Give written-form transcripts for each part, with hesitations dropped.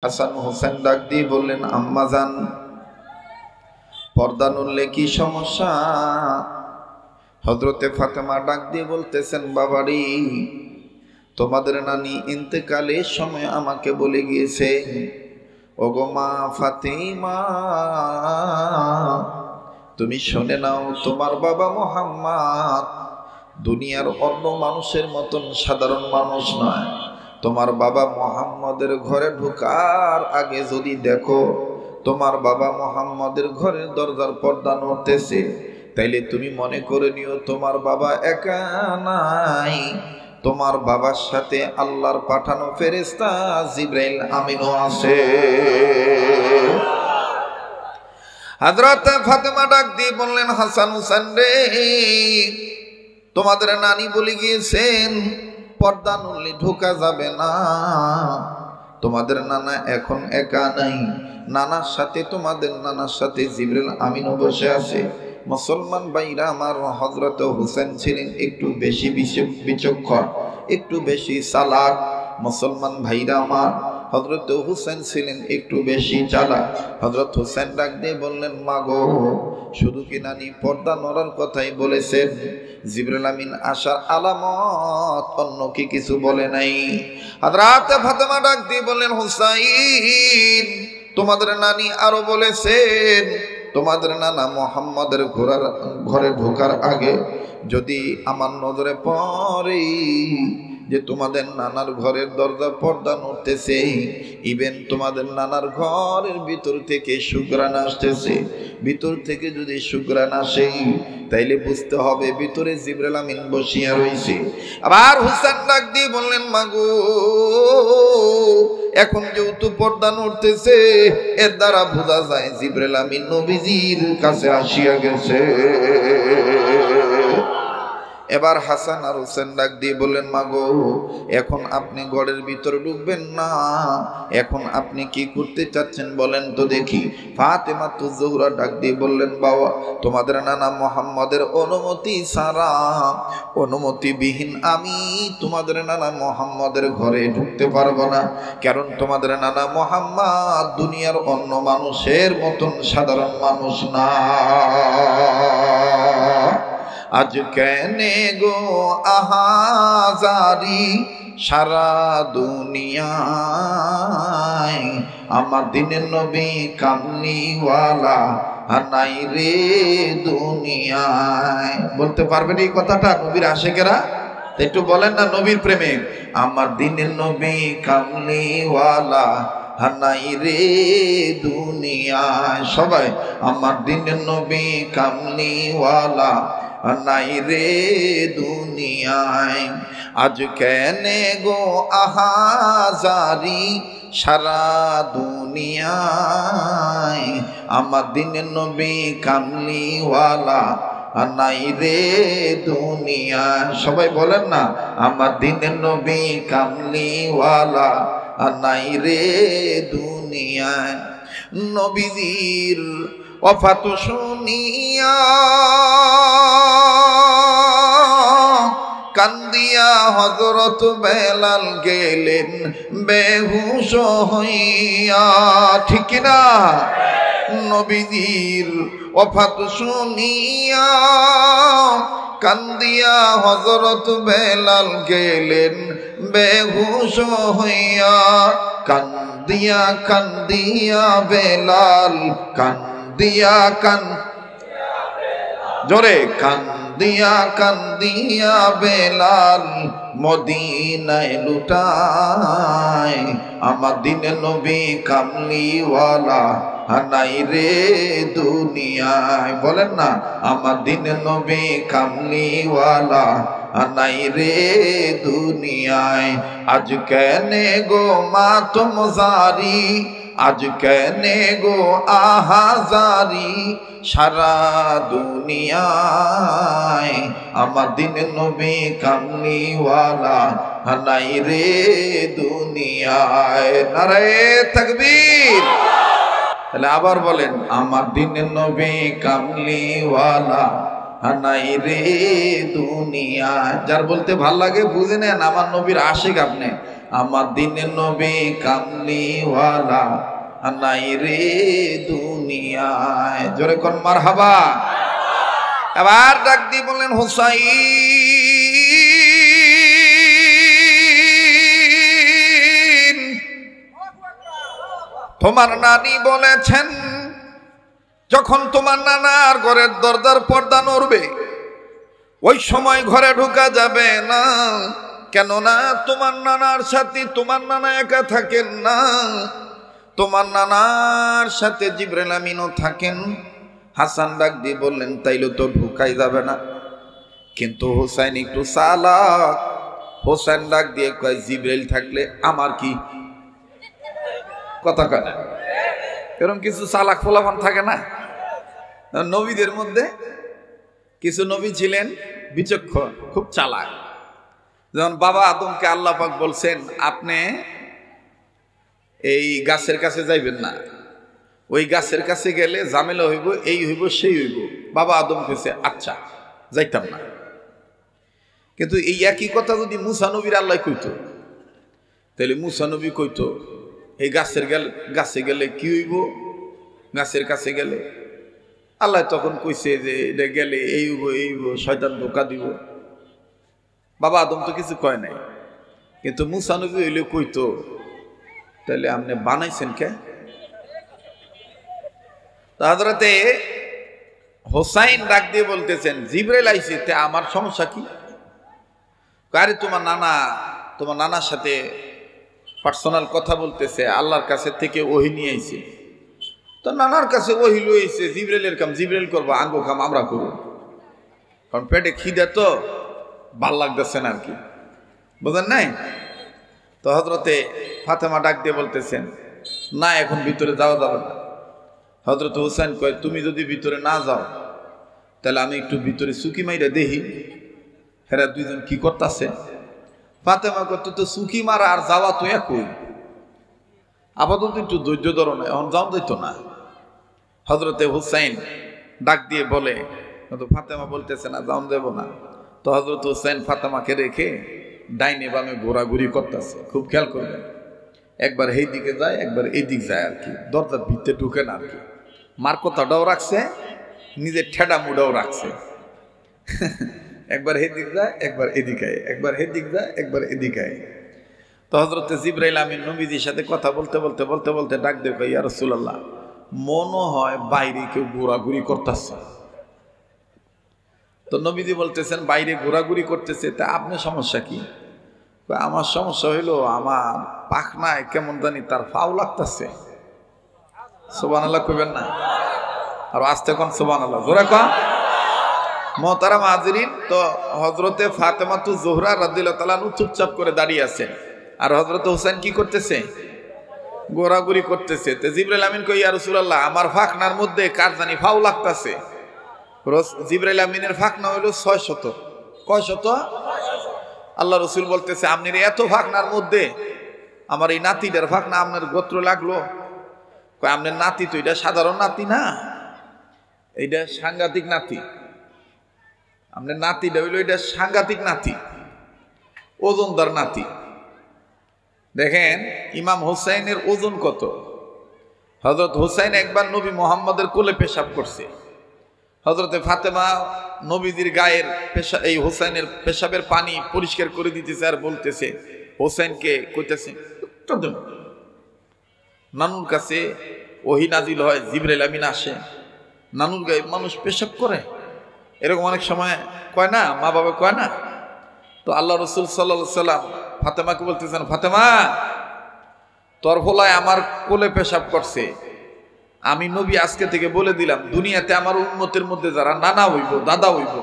হাসান হোসেন ডাক দিয়ে বললেন, আম্মা জান, পর্দা নড়লে কি সমস্যা? হযরতে ফাতেমা ডাক দিয়ে বলতেছেন, বাবারি, তোমাদের নানি ইন্তেকালের সময় আমাকে বলে গিয়েছে, ওগো মা ফাতেমা, তুমি শুনে নাও, তোমার বাবা মুহাম্মদ দুনিয়ার অন্য মানুষের মতন সাধারণ মানুষ নয়। তোমার বাবা মুহাম্মদের ঘরে ঢোকার আগে যদি দেখো তোমার বাবা মুহাম্মদের ঘরের দরজার পর্দা নড়তেছে, তাইলে তুমি মনে করে নিও তোমার বাবা একা নাই, তোমার বাবার সাথে আল্লাহর পাঠানো ফেরেশতা জিবরাইল আমিনও আছে। হযরত ফাতেমা ডাক দিয়ে বললেন, হাসান হোসেন রে, তোমাদের নানি বলে গিয়েছেন পর্দা নড়লে ঢোকা যাবে না। তোমাদের নানা এখন একা নাই, নানার সাথে, তোমাদের নানার সাথে জিবরাইল আমিনও বসে আছে। মুসলমান ভাইরা আমার, হযরত হোসেন ছিলেন একটু বেশি বিচক্ষণ, একটু বেশি চালাক। মুসলমান ভাইরা আমার, হযরত হোসেন ছিলেন একটু বেশি চালাক। হযরত হোসেন ডাক দিয়ে বললেন, মাগো, শুধু কি নানি পর্দা নড়ার কথাই বলেছেন? জিবরাইল আমিন আসার আলামত অন্য কি কিছু বলে নাই? হযরত ফাতেমা ডাক দিয়ে বললেন, হুসাইন, তোমাদের নানি আরো বলেছেন তোমাদের নানা মুহাম্মদের ঘরে ঢোকার আগে যদি আমার নজরে পড়ে যে তোমাদের নানার ঘরের দরজা পর্দা নড়তেছে, ইভেন তোমাদের নানার ঘরের ভিতর থেকে সুঘ্রাণ আসতেছে, ভিতর থেকে যদি সুঘ্রাণ আসে তাইলে বুঝতে হবে ভিতরে জিবরাইল আমিন বসিয়া রয়েছে। আবার হোসেন ডাক দিয়ে বললেন, মাগো, এখন যেহেতু পর্দা নড়তেছে, এর দ্বারা বোঝা যায় জিবরাইল আমিন নবীজির কাছে আসিয়া গেছে। এবার হাসান আর হোসেন ডাক দিয়ে বললেন, মাগো, এখন আপনি ঘরের ভিতরে ঢুকবেন না, এখন আপনি কি করতে চাচ্ছেন বলেন তো দেখি। ফাতেমা জোহরা ডাক দিয়ে বললেন, বাবা, তোমাদের নানা মুহাম্মদের অনুমতি ছাড়া, অনুমতিবিহীন আমি তোমাদের নানা মুহাম্মদের ঘরে ঢুকতে পারবো না, কারণ তোমাদের নানা মুহাম্মদ দুনিয়ার অন্য মানুষের মতন সাধারণ মানুষ না। আজ কেনে গো আহাজারি সারা দুনিয়ায়, আমার দিনের নবী কামলিওয়ালা নাই রে দুনিয়ায়। বলতে পারবেন এই কথাটা নবীর আশিকেরা? একটু বলেন না, নবীর প্রেমে, আমার দিনের নবী কামলিওয়ালা নাই রে দুনিয়ায়। সবাই, আমার দিনের নবী কামলিওয়ালা নাই রে দুনিয়ায়। আজ কেনে গো আহাজারি সারা দুনিয়ায়, আমার দিনের নবী কামলিওয়ালা নাই রে দুনিয়ায়। সবাই বলেন না, আমার দিনের নবী কামলিওয়ালা নাই রে দুনিয়ায়। নবীজির ওফাত শুনিয়া কান্দিয়া হযরত বেলাল গেলেন বেহুশ হইয়া, ঠিক না? নবীজির ওফাত শুনিয়া কান্দিয়া হযরত বেলাল গেলেন বেহুশ হইয়া, কান্দিয়া কান্দিয়া বেলাল, কান্দিয়া জোরে, কান্দিয়া কান্দিয়া বেলাল মদিনায় লুটায়, আমার দিনের নবী কামলিওয়ালা নাই রে দুনিয়ায়। বলেন না, আমার দিনের নবী কামলিওয়ালা নাই রে দুনিয়ায়। আজ কেনে গো মাতম জারি, আজ কেনে গো আহাজারি সারা দুনিয়ায়, আমার দিনের নবী কামলিওয়ালা নাই রে দুনিয়ায়। নারায়ে তাকবীর। তাহলে আবার বলেন, আমার দিনের নবী কামলিওয়ালা নাই রে দুনিয়া। যার বলতে ভাল লাগে বুঝে নেন আমার নবীর আশিক আপনি। আমার দিনে নবী কামলিওয়ালা নাই রে দুনিয়ায়। জোরে কোন মারহাবা। এবার ডাক দিয়ে বললেন হুসাইন, তোমার নানি বলেছেন যখন তোমার নানার ঘরের দরজার পর্দা নড়বে ওই সময় ঘরে ঢোকা যাবে না, কেননা তোমার নানার সাথে তোমার নানা একা থাকেন না, তোমার নানার সাথে জিবরাইল আমিনও থাকেন। হাসান ডাক দিয়ে বললেন তাইলে তো ঢুকাই যাবে না। কিন্তু হোসেন একটু চালাক। হোসেন ডাক দিয়ে কয় জিবরাইল থাকলে আমার কি? কথা কয় না? এরকম কিছু চালাক ফলাফল থাকে না নবীদের মধ্যে? কিছু নবী ছিলেন বিচক্ষণ, খুব চালাক। যেমন বাবা আদমকে আল্লাহ পাক বলছেন আপনি এই গাছের কাছে যাইবেন না, ওই গাছের কাছে গেলে ঝামেলা হইব, এই হইব সেই হইব। বাবা আদম কেছে আচ্ছা যাইতাম না। কিন্তু এই একই কথা যদি মুসা নবীর আল্লাহ কইতো, তাহলে মুসা নবী কইতো এই গাছে গেলে কি হইব, গাছের কাছে গেলে আল্লাহ তখন কইছে যে এটা গেলে এই হইব এই হইব, শয়তান ধোকা দিব। বাবা আদম তো কিছু কয় নাই, কিন্তু মুসা নবী হইলে কইতো তাহলে আপনি বানাইছেন কে? হযরতে হোসাইন ডাক দিয়ে বলতেছেন জিবরাইল আইছে, তে আমার সমস্যা কি? আরে তোমার নানার সাথে পার্সোনাল কথা বলতেছে, আল্লাহর কাছে থেকে ওহী নিয়ে আইছে। তো নানার কাছে ওহী লইছে, জিবরাইলের কাম জিবরাইল করবো, আঙ্গ কাম আমরা করব। কারণ পেটে খিদে তো ভাল লাগতেছে না আর কি, বুঝেন নাই? তো হযরতে ফাতেমা ডাক দিয়ে বলতেছেন না এখন ভিতরে যাওয়া যাবে না। হযরত হোসেন কয় তুমি যদি ভিতরে না যাও তাহলে আমি একটু ভিতরে চুকি মাইরা দেখি হেরা দুইজন কি করতেছে। ফাতেমা কয় তো চুকি মারা আর যাওয়া তো একই, আপাতত একটু ধৈর্য ধরো না, এখন যাও যাইতো না। হযরতে হুসাইন ডাক দিয়ে বলে, কিন্তু ফাতেমা বলতেছে না যাও দেব না। তো হযরত হুসাইন ফাতেমাকে রেখে ডাইনে বামে ঘোরাঘুরি করতেছে। খুব খেয়াল করবেন, একবার এই দিকে যায় একবার এই দিক যায় আর কি, দরজার ভিতরে ঢুকে না আর কি। মার কথাটাও রাখছে, নিজের ঠেডা মুডাও রাখছে। একবার এদিক যায় একবার এদিকে, একবার এদিক যায় একবার এদিকে। তো হযরতে জিবরাইল আমিন নবীজির সাথে কথা বলতে বলতে বলতে বলতে ডাক দিয়ে কয় ইয়া রাসূলুল্লাহ, মনে হয় বাইরে কেউ ঘোরাঘুরি করতেছে। তো নবীজি বলতেছেন বাইরে ঘোরাঘুরি করতেছে, তা আপনার সমস্যা কি? আমার সমস্যা হইলো আমার পাখনায় কেমন জানি তার ফাও লাগতেছে। সুবহানাল্লাহ কইবেন না? আর আস্তে কোন সুবহানাল্লাহ, জোরে কোন। মুহতারাম হাজিরিন, তো হযরতে ফাতেমাতু জোহরা রাদিয়াল্লাহু তাআলা চুপচাপ করে দাঁড়িয়ে আছেন, আর হযরতে হোসেন কি করতেছে? ঘোরাঘুরি করতেছে। তো জিবরাইল আমিন কই ইয়া রাসূলুল্লাহ, আমার ফাখনার মধ্যে কার জানি ফাও লাগতেছে। জিবরাইল আমিনের ফাখনা হইল 600। কয় শত? আল্লাহ রসুল বলতেছে আপনার এত ফাখনার মধ্যে আমার এই নাতিটার ফাখনা আপনার গোত্র লাগলো? কয় আপনার নাতি তো এটা সাধারণ নাতি না, এইটা সাংঘাতিক নাতি। আপনার নাতিটা হইল এটা সাংঘাতিক নাতি, ওজনদার নাতি। দেখেন ইমাম হোসাইনের ওজন কত। হযরত হোসাইন একবার নবী মুহাম্মদের কোলে পেশাব করছে। হযরতে ফাতেমা নবীজির গায়ের এই হোসাইনের পেশাবের পানি পরিষ্কার করে দিতেছে আর বলতেছে হোসেনকে কইতেছে নানুর কাছে ওহী নাজিল হয়, জিবরাইল আমিন আসে, নানুর গায়ে মানুষ পেশাব করে, এরকম অনেক সময় কয় না, মা বাবা কয় না। তো আল্লাহ রসুল সাল্লাল্লাহু আলাইহি সাল্লাম ফাতেমাকে বলতেছেন ফাতেমা তোর ফলায় আমার কোলে পেশাব করছে, আমি নবী আজকে থেকে বলে দিলাম দুনিয়াতে আমার উম্মতের মধ্যে যারা নানা হইব দাদা হইব,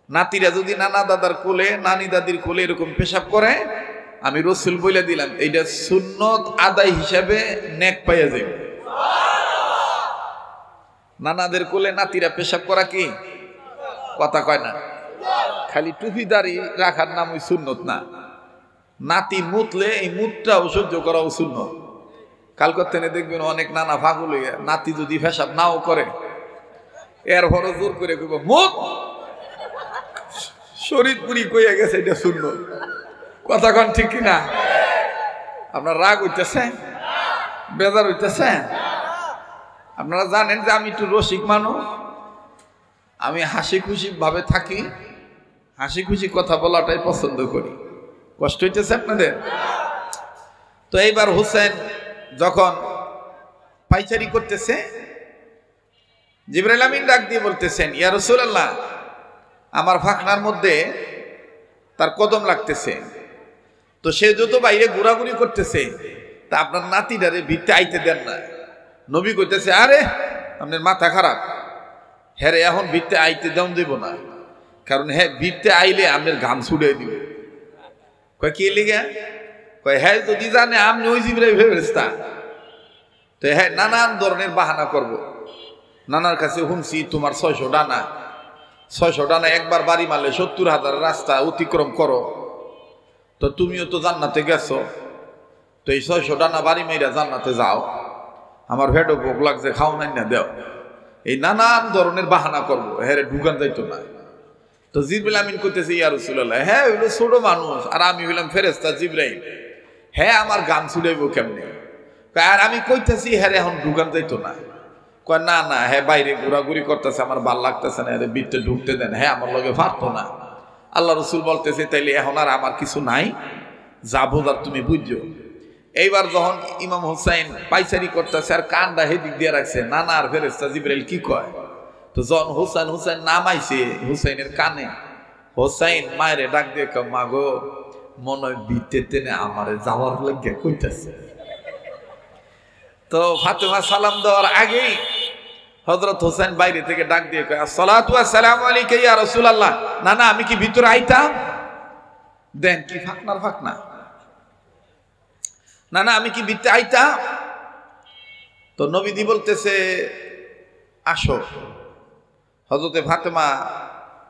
নাতিরা যদি নানা দাদার কোলে নানি দাদির কোলে এরকম পেশাব করে, আমি রসুল বলে দিলাম এইটা সুন্নত আদায় হিসাবে নেক পাইয়া যাবে। নানাদের কোলে নাতিরা পেশাব করা কি কথা কয় না, খালি টুপিদারি রাখার নাম ওই সুন্নত না। নাতি মুতলে এই মুতটাও সহ্য করাও সুন্নত। কাল করতে দেখবেন অনেক নানা পাগল হইয়া নাতি যদি পেশাব নাও করে এর ভরো জোর করে কইব মুত, শরীর পুরি কইয়া গেছে এটা সুন্নত। কথা কন ঠিক কিনা? আপনার রাগ হইতেছে, বেজার হইতেছে? আপনারা জানেন যে আমি একটু রসিক মানুষ, আমি হাসি খুশি ভাবে থাকি, হাসি খুশি কথা বলাটাই পছন্দ করি। কষ্ট হইতেছে আপনাদের? তো এইবার হোসেন যখন পাইচারি করতেছে, জিবরাইল আমিন ডাক দিয়ে বলতেছেন, ইয়া রাসূলুল্লাহ, আমার ফাখনার মধ্যে তার কদম লাগতেছে, তো সে যত বাইরে ঘোরাঘুরি করতেছে, তা আপনার নাতিটারে ভিতরে আইতে দেন না। নবী কইতেছে, আরে আপনার মাথা খারাপ, হ্যাঁ রে এখন ভিতরে আইতে দেন দেব না, কারণ হ্যাঁ ভিতরে আইলে আপনার ঘাম ছুড়ে দিব। কয় কি লিগা? কয় হ্যাঁ যদি জানে আপনি ওই জিবরাইল ফেরেশতা, তো হ্যাঁ নানান ধরনের বাহানা করব। নানার কাছে শুনছি তোমার 600 ডানা, 600 ডানা একবার বাড়ি মারলে 70,000 রাস্তা অতিক্রম করো, তো তুমিও তো জান্নাতে গেছো, তো এই 600 ডানা বাড়ি মাইরা জান্নাতে যাও, আমার ভেটো ভোগ লাগছে, খাও নাই না দেও। এই নানান ধরনের বাহানা করবো, হ্যাঁ ঢুকান যাইতো না। তো জিবরাইল আমিন কইতেছে, ইয়া রাসূলুল্লাহ, হ্যাঁ হইলো ছোট মানুষ আর আমি হইলাম ফেরেশতা জিবরাইল, হ্যাঁ আমার গান ছুড়াইব কেমনে? আর আমি কইতেছি হ্যাঁ এখন ঢুকান যাইতো না। কয় না না, হ্যাঁ বাইরে ঘোরাঘুরি করতেছে, আমার ভাল লাগতেছে না, এর ভিতরে ঢুকতে দেন, হ্যাঁ আমার লগে পারতো না। আল্লাহ রসুল বলতেছে, তাইলে এখন আর আমার কিছু নাই, যা বোঝার তুমি বুঝছো। এইবার যখন ইমাম হুসাইন পাইচারি করতেছে আর কানটা হেদিক দিয়ে রাখছে, নানা আর ফেরেশতা জিবরাইল কি কয়, তো যখন হুসাইন নামাইছে হুসাইনের কানে, হুসাইন মায়েরে ডাক দিয়ে কয়, মা গো, মনে হয় ভিতরে টেনে আমারে যাওয়ার লাগে কইতেছে। তো ফাতেমা সালাম দেওয়ার আগেই হযরত হোসেন বাইরে থেকে ডাক দিয়ে কয়, আসসালাতু ওয়াসসালামু আলাইকা ইয়া রাসূলুল্লাহ, না না আমি কি ভিতরে আইতাম? দেন কি ফাকনার ফাকনা, না না আমি কি ভিতরে আইতাম? তো নবীজি বলতেছে, আসো। হযরতে ফাতেমা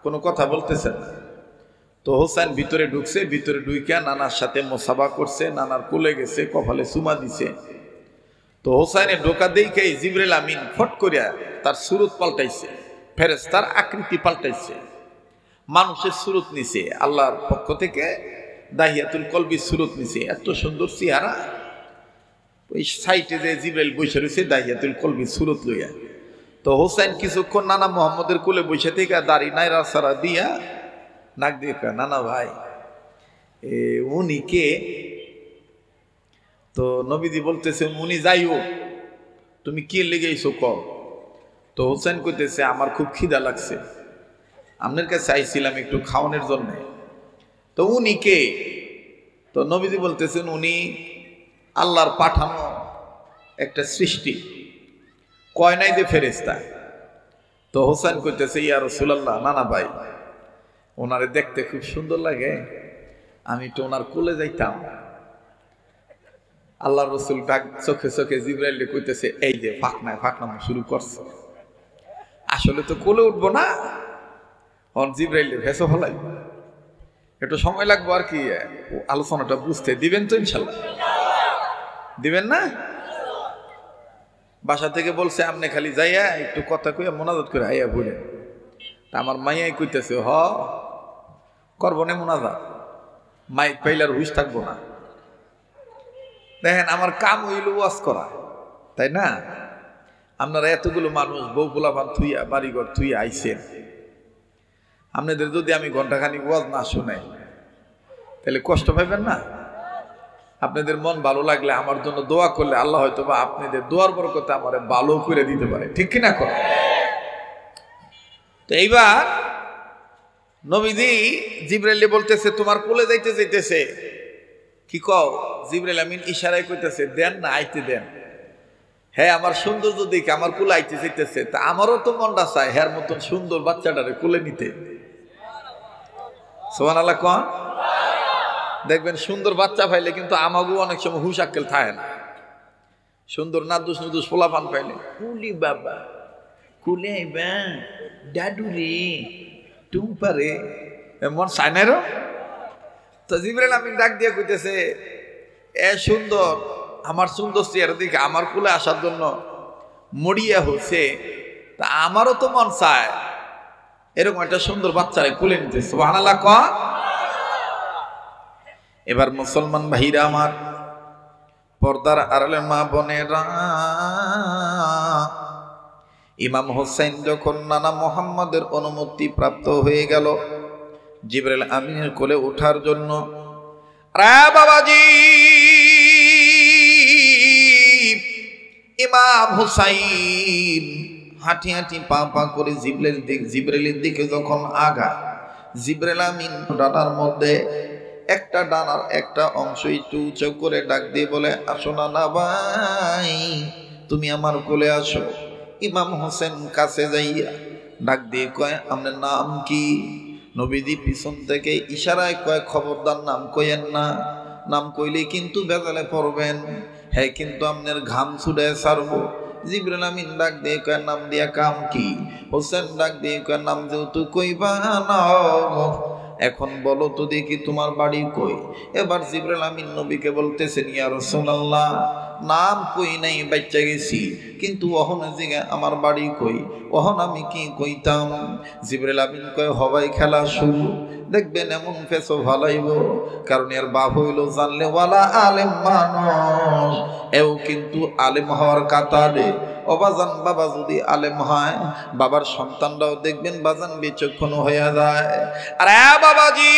কোনো কথা বলতেছেন না। তো হোসেন ভিতরে ঢুকছে, ভিতরে ঢুইকা নানার সাথে মোসাফা করছে, নানার কোলে গেছে, কপালে চুমা দিছে। তো হোসাইনের ঢোকা দেখেই জিবরাইল আমিন ফট করিয়া তার সুরত পাল্টাইছে, ফেরেশতার আকৃতি পাল্টাইছে, মানুষের সুরত নিছে, আল্লাহর পক্ষ থেকে দাহিয়াতুল কলবির সুরত নিছে। এত সুন্দর চেহারা, ওই সাইটে যে জিবরাইল বসে রয়েছে দাহিয়াতুল কলবির সুরত লইয়া। তো হোসেন কিছুক্ষণ নানা মোহাম্মদের কোলে বসে থেকে দাড়ি নাইরা সারা দিয়া নাক দিয়ে, নানা ভাই উনি কে? তো নবীজি বলতেছে, উনি যাইও, তুমি কি লেগে এসো কও। তো হোসেন কইতেছে, আমার খুব খিদা লাগছে, আপনার কাছে আইছিলাম একটু খাওয়ানোর জন্য। তো উনি কে? তো নবীজি বলতেছেন, উনি আল্লাহর পাঠানো একটা সৃষ্টি, কয় নাই যে ফেরেশতা। তো হোসেন কইতেছে, ইয়া রাসূলুল্লাহ, নানা ভাই ওনারে দেখতে খুব সুন্দর লাগে, আমি তো ওনার কোলে যাইতাম। আল্লাহ রসুল ডাক চোখে চোখে জিবরাইল কইতেছে, এই যে ফাকনায় ফাকনামো শুরু করছে, আসলে তো কোলে উঠবো না, জিবরাইল ভেসো ফলাই, একটু সময় লাগবো আর কি আলোচনাটা বুঝতে। দিবেন তো ইনশাল্লাহ? দিবেন না? বাসা থেকে বলছে, আপনি খালি যাইয়া একটু কথা কইয়া মোনাজাত করে আইয়া বলে। তা আমার মাইয়াই কইতেছে, হ করবো না মোনাজাত, মাইক পাইলার হুশ থাকবো না। দেখেন আমার কাম হইল ওয়াজ করা, তাই না? আপনারা এতগুলো মানুষ বউ পোলাপান থুইয়া বাড়িঘর থুইয়া আইছেন, আপনাদের যদি আমি ঘন্টাখানিক ওয়াজ না শুনাই তাহলে কষ্ট পাইবেন না? আপনাদের মন ভালো লাগলে আমার জন্য দোয়া করলে আল্লাহ হয়তো বা আপনাদের দোয়ার বরকতে আমার ভালো করে দিতে পারে, ঠিক কিনা কর। তো এইবার নবীজি জিবরাইল বলতেছে, তোমার কোলে যাইতে যাইতেছে, কি কও? জিবরাইল আমিন ইশারায় কইতেছে, দেন না আইতে দেন। হ্যাঁ আমার সৌন্দর্য দেখে আমার কোলে আইতে চাইতেছে, তা আমারও তো মনটা চায় হ্যার মতন সুন্দর বাচ্চাটারে কোলে নিতে। সুবহানাল্লাহ কোন? দেখবেন সুন্দর বাচ্চা পাইলে কিন্তু আমাগো অনেক সময় হুশ আক্কেল থাকে না। সুন্দর নাদুস নুদুস পোলাপান পাইলে, কুলি বাবা কুলে আইবা দাদু রে টুম্পা রে, মন চায় না। তো জিবরাইল আমিন ডাক দিয়ে কইতেছে, এ সুন্দর, আমার সুন্দর চেহারা দিকে আমার কোলে আসার জন্য মরিয়া হচ্ছে, তা আমারও তো মন চায় এরকম একটা সুন্দর বাচ্চারে কোলে নিতে। সুবহানাল্লাহ কোন? এবার মুসলমান ভাইরা আমার, পর্দার আড়ালে মা বোনেরা, ইমাম হোসেন যখন নানা মুহাম্মদের অনুমতি প্রাপ্ত হয়ে গেল জিবরাইল আমিনের কোলে ওঠার জন্য, রে বাবাজি ইমাম হুসাইন হাঁটি হাঁটি পা পা করে জিবরাইলের দিকে যখন আগা, জিবরাইল আমিন ডানার মধ্যে একটা ডানার একটা অংশ একটু উঁচু করে ডাক দিয়ে বলে, আসো না ভাই, তুমি আমার কোলে আসো। ইমাম হোসেন কাছে যাইয়া ডাক দিয়ে কয়, আপনার নাম কি? নবীজি পিছন থেকে ইশারায় কয়, খবরদার নাম কইেন না, নাম কইলে কিন্তু বেজালে পড়বেন, হ্যাঁ কিন্তু আপনার ঘাম ছুড়ে ছাড়বো। জিবরাইল আমিন ডাক দিয়ে কয়, নাম দিয়া কাম কি? হোসেন ডাক দিয়ে কয়, নাম যেহেতু কইবা না, এখন বলো তো দেখি তোমার বাড়ি কই? এবার জিবরাইল আমিন নবীকে বলতেছেন, ইয়া রাসূলুল্লাহ, নাম কই নাই, বাচ্চা গেছি, কিন্তু ওহন জিগা আমার বাড়ি কই? ওহন আমি কি কইতাম? জিবরাইল আমিন কয়, হবাই খেলা শুরু, দেখবেন এমন ফেসো ভালাইব, কারণ এর বাপ হইল জানলে ওয়ালা আলেম মানুষ, এও কিন্তু আলেম হওয়ার কাতারে। অবাজান বাবা যদি আলেম হয়, বাবার সন্তানরাও দেখবেন বাজান বিচক্ষণ হয়ে যায়। আরে বাবাজি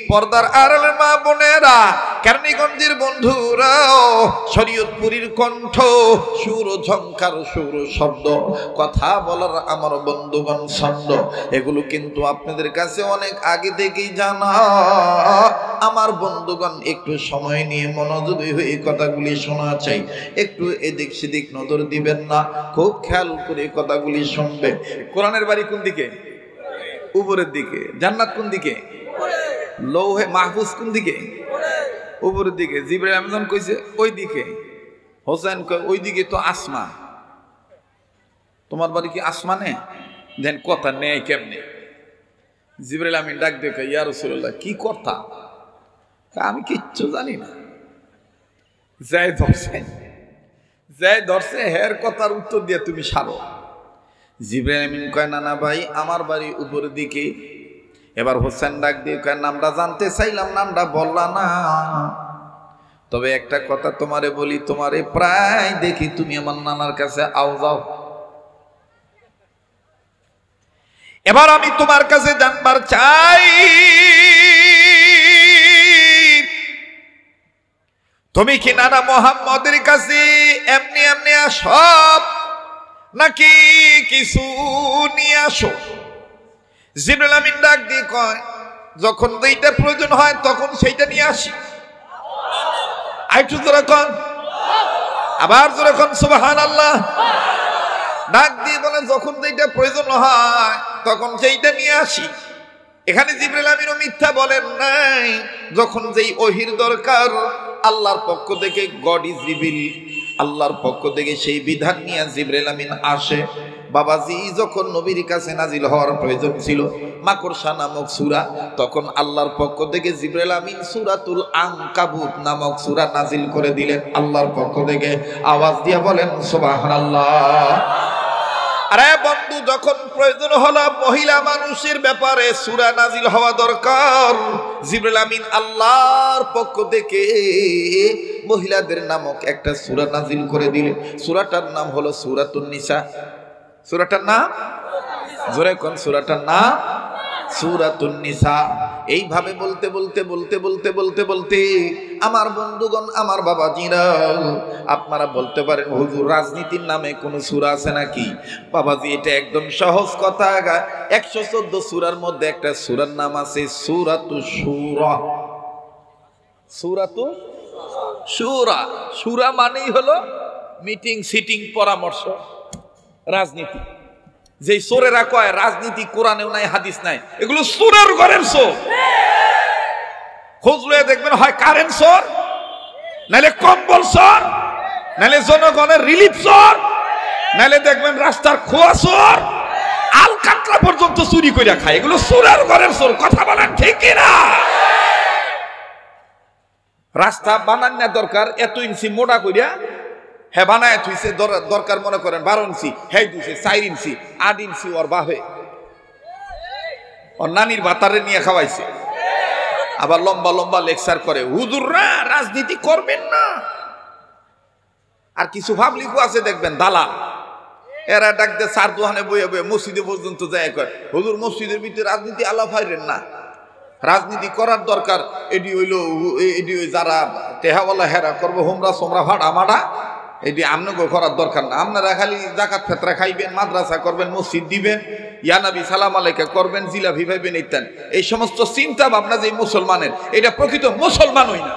পর্দার আড়ালে মা বোনেরা, কেরানীগঞ্জের বন্ধুরাও, শরীয়তপুরীর কণ্ঠ, সুর ঝংকার সুর শব্দ, কথা বলার আমার বন্ধুগণ ছন্দ, এগুলো কিন্তু আপনাদের কাছে অনেক আগে থেকেই জানা। আমার বন্ধুগণ একটু সময় নিয়ে মনোযোগী হয়ে কথাগুলি শোনা চাই, একটু এদিক সেদিক নজর দিবেন না, খুব খেয়াল করে কথাগুলি শুনবেন। কোরআনের বাড়ি কোন দিকে? উপরের দিকে। জান্নাত কোন দিকে? লৌহে মাহফুজ কোন দিকে? উপরের দিকে। জিবরাইল আমিন কইছে ওই দিকে, হোসেন কয় ওই দিকে তো আসমান। তোমার বাড়ি কি আসমানে? দেন কথা নেই কেমনে? জিবরাইল আমিন ডাক দেখে, ইয়া রাসূলুল্লাহ কি কথা? আমি কিচ্ছু জানি না। যাই ধরছে হের কথার উত্তর দিয়ে তুমি সারো। জিবরাইল আমিন কয়, না ভাই, আমার বাড়ি উপরের দিকে। এবার হোসেন ডাক দিয়ে কয়, নামটা জানতে চাইলাম, নামটা বললা না। তবে একটা কথা তোমারে বলি, তোমারে প্রায় দেখি তুমি আমার নানার কাছে আও যাও। এবার আমি তোমার কাছে জানবার চাই, তুমি কি নানা মুহাম্মদের কাছে এমনি এমনি আসো নাকি কিছু নিয়ে আসো? জিবরাইল আমিন ডাক দিয়ে কয়, যখন যেটা প্রয়োজন হয় তখন সেইটা নিয়ে আসি। আরেকটু জোরে কন, আবার জোরে কন সুবহানাল্লাহ। ডাক দিয়ে বলে, যখন যেটা প্রয়োজন হয় তখন সেইটা নিয়ে আসি। এখানে জিবরাইল আমিনও মিথ্যা বলেন নাই। যখন যেই ওহির দরকার আল্লাহর পক্ষ থেকে, গড ইজ রিভিল, আল্লাহর পক্ষ থেকে সেই বিধান নিয়ে জিবরাইল আমিন আসে। বাবাজি যখন নবীর কাছে নাজিল হওয়ার প্রয়োজন ছিল মাকড়সা নামক সূরা, তখন আল্লাহর পক্ষ থেকে জিবরাইল আমিন সূরাতুল আনকাবুত নামক সূরা নাজিল করে দিলেন আল্লাহর পক্ষ থেকে। আওয়াজ দিয়ে বলেন সুবহানাল্লাহ। আরে বন্ধু, যখন প্রয়োজন হলো মহিলা মানুষের ব্যাপারে সূরা নাজিল হওয়া দরকার, জিবরাইল আমিন আল্লাহর পক্ষ থেকে মহিলাদের নামক একটা সূরা নাজিল করে দিলেন। সূরাটার নাম হলো সূরাতুন নিসা। সূরাটার নাম জোরে কোন? সূরাটার নাম সূরাতুন নিসা। এইভাবে বলতে বলতে বলতে বলতে বলতে বলতে আমার বন্ধুগণ, আমার বাবাজিরা, আপনারা বলতে পারেন হুজুর রাজনীতির নামে কোন সূরা আছে নাকি? বাবাজি এটা একদম সহজ কথা। 114 সূরার মধ্যে একটা সূরার নাম আছে সূরাতুশ শূরা। সূরাতুশ শূরা। শূরা মানেই হলো মিটিং, সিটিং, পরামর্শ, রাজনীতি। যেই সোরেরা কয় রাজনীতি কোরআনেও নাই, হাদিস নাই, এগুলো সুরের ঘরের সোর। খুঁজলে দেখবেন হয় কারেন্ট সোর, নাহলে কম্বল সোর, নাহলে জনগণের রিলিফ সোর, নাহলে দেখবেন রাস্তার খোয়া সোর, আল কাটরা পর্যন্ত চুরি করে খায়। এগুলো সুরের ঘরের সোর। কথা বলেন ঠিক কিনা? রাস্তা বানানো দরকার এত ইঞ্চি মোটা করিয়া, হ্যাঁ বানায় থুইছে, দরকার মনে করেন 12 ইঞ্চি, হ্যাঁ দুইছে 4 ইঞ্চি, 8 ইঞ্চি ওর বাহে ওর নানির ভাতারে নিয়ে খাওয়াইছে। আবার লম্বা লম্বা লেকচার করে, হুজুররা রাজনীতি করবেন না। আর কিছু পাবলিকও আছে দেখবেন দালাল, এরা ডাকতে চার দোকানে বইয়ে বইয়ে মসজিদে পর্যন্ত যায় কয়, হুজুর মসজিদের ভিতরে রাজনীতি আলাপ হাইরেন না, রাজনীতি করার দরকার এটি হইল এটি যারা টেহাওয়ালা হেরা করবো হোমরা সোমরা ভাড়া মাডা, এটি আপনাকে করার দরকার না। আপনারা খালি জাকাত ফেতরা খাইবেন, মাদ্রাসা করবেন, মসজিদ দিবেন, ইয়ানাবি সালাম আলাইকা করবেন, জিলাপি ভাইবেন ইত্যাদি। এই সমস্ত চিন্তা ভাবনা যে মুসলমানের, এটা প্রকৃত মুসলমান হই না।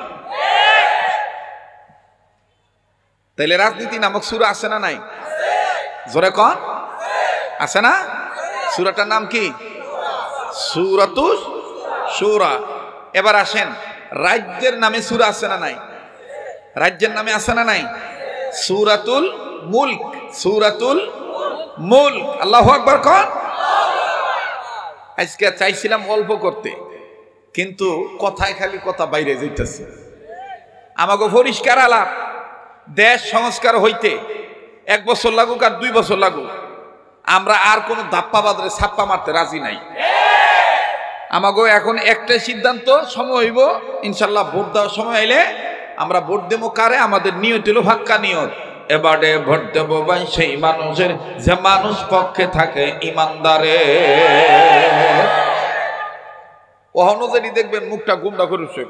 তাইলে রাজনীতি নামক সূরা আছে না নাই? জোরে কোন আছে না? সূরাটার নাম কি? সূরাতুশ শূরা। এবার আসেন, রাজ্যের নামে সূরা আছে না নাই? রাজ্যের নামে আছে না নাই? সূরাতুল মুলক, সূরাতুল মুলক। আল্লাহু আকবার কোন। আজকে চাইছিলাম অল্প করতে, কিন্তু কথায় খালি কথা বাইরে যাইতেছে। আমাকে পরিষ্কার আলাপ, দেশ সংস্কার হইতে 1 বছর লাগুক আর 2 বছর লাগুক, আমরা আর কোনো ধাপ্পা বাদরে ছাপ্পা মারতে রাজি নাই। আমাকে এখন একটাই সিদ্ধান্ত, সময় হইব ইনশাল্লাহ ভোট দেওয়ার সময় আইলে আমরা ভোট দেবো কারে? আমাদের নিয়ত হলো ভাক্কা নিয়ত, এবারে ভোট দেবো ভাই সেই মানুষের যে মানুষ পক্ষে থাকে ইমানদারে। অনুযায়ী দেখবেন মুখটা গুমরা করেছে,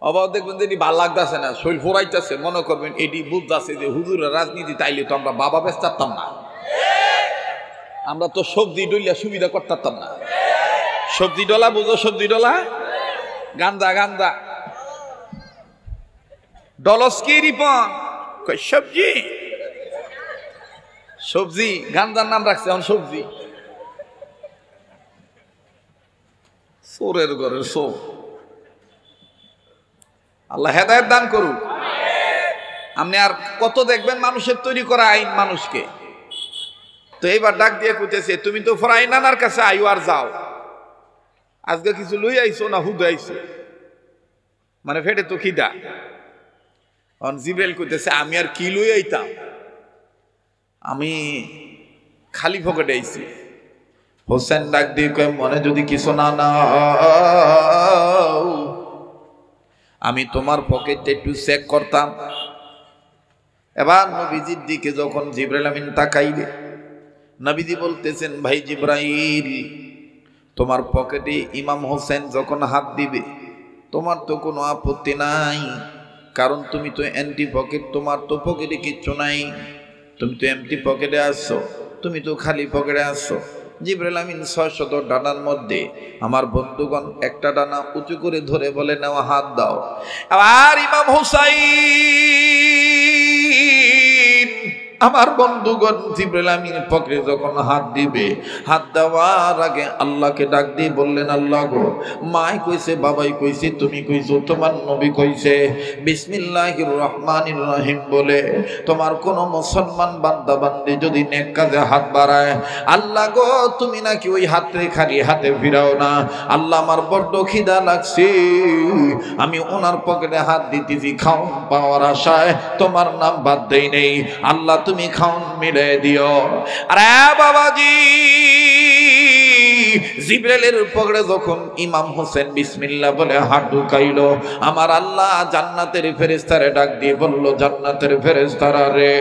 আবার দেখবেন যে এটি ভাল লাগতেছে না, শরীর ফোরাইতেছে, মনে করবেন এটি বুঝতেছে যে হুজুরের রাজনীতি তাইলে তো আমরা বাবা বেচতাম না, আমরা তো সবজি ডলিয়া সুবিধা করতাম না। সবজি ডলা বুঝো? সবজি ডলা গান্দা গান্দা ডলস কি রিপন সবজি, সবজি গান্দার নাম রাখছে এখন সবজি। চোরের ঘরের চোর, আল্লাহ হেদায়েত দান করুক। আপনি আর কত দেখবেন মানুষের তৈরি করা আইন মানুষকে। তো এইবার ডাক দিয়ে কইতেছে, তুমি তো ফরাই নানার কাছে আইও আর যাও, আজকে কিছু লই আইছো না হুদ আইছো, মানে ফেটে তো খিদা। জিব্রাইল কইতেছে, আমি আর কি লই আইতাম, আমি খালি পকেটে আইছি। হোসেন ডাক দিয়ে কয়, মনে যদি কিছু না নাও, আমি তোমার পকেটে একটু চেক করতাম। এবার নবীজির দিকে যখন জিবরাইল আমিন তাকাইলে, নবীজি বলতেছেন, ভাই জিবরাইল, তোমার পকেটে ইমাম হোসেন যখন হাত দিবে তোমার তো কোনো আপত্তি নাই, কারণ তুমি তো এন্টি পকেট, তোমার তো পকেটে কিচ্ছু নাই, তুমি তো এমটি পকেটে আসছো, তুমি তো খালি পকেটে আসছো। জিবরাইল আমিন 600 ডানার মধ্যে আমার বন্ধুগণ একটা ডানা উঁচু করে ধরে বলে, নেওয়া হাত দাও। আবার ইমাম হুসাইন আমার বন্ধুগণ জিবরাইল আমিন পকেটে যখন হাত দিবে, হাত দেওয়ার আগে আল্লাহকে ডাক দিয়ে বললেন, আল্লাহ গো, মাই কইছে, বাবাই কইছে, তুমি কইছো, তোমার নবী কইছে বিসমিল্লাহির রহমানির রহিম বলে তোমার কোন মুসলমান বান্দা বান্দি যদি নেক কাজে হাত বাড়ায়, আল্লাহ গো তুমি নাকি ওই হাতে খালি হাতে ফিরাও না। আল্লাহ আমার বড্ড খিদা লাগছে, আমি ওনার পকেটে হাত দিতেছি খাওন পাওয়ার আশায়, তোমার নাম বাদ দেই নেই, আল্লাহ তুমি খাওন মিলাই দিও। আরে বাবাজি, জিবরাইলের পকেটে যখন ইমাম হোসেন বিসমিল্লাহ বলে হাত ঢুকাইলো, আমার আল্লাহ জান্নাতের ফেরেশতারে ডাক দিয়ে বলল, জান্নাতের ফেরেশতারা রে,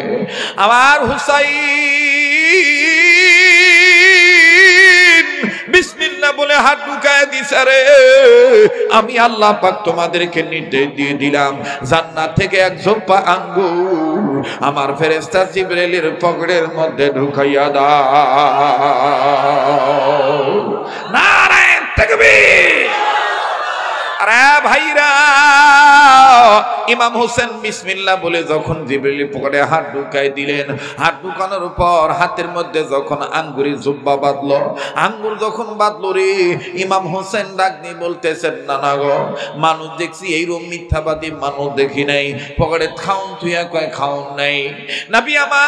আমার হুসাইন বিসমিল্লাহ বলে হাত ঢুকায় দিছে রে, আমি আল্লাহ পাক তোমাদেরকে নির্দেশ দিয়ে দিলাম, জান্নাত থেকে এক ঝোপা আঙ্গুর আমার ফেরেশতা জিবরাইলের পকেটের মধ্যে ঢুকাইয়া দাও। নারে তাকবীর। আরে ভাইরা, ইমাম হোসেন বিসমিল্লাহ বলে যখন জিবরাইলের পকেটে হাত ঢুকাই দিলেন, হাত ঢুকানোর পর হাতের মধ্যে যখন আঙ্গুরের জুব্বা বাঁধলো, আঙ্গুর যখন বাঁধলো রে, ইমাম হোসেন ডাক দিয়ে বলতেছেন, নানা গো, মানুষ দেখছি এইরকম মিথ্যাবাদী মানুষ দেখি নাই, পকেটে খাউন তুইয়া কয় খাউন নাই। নবী আমার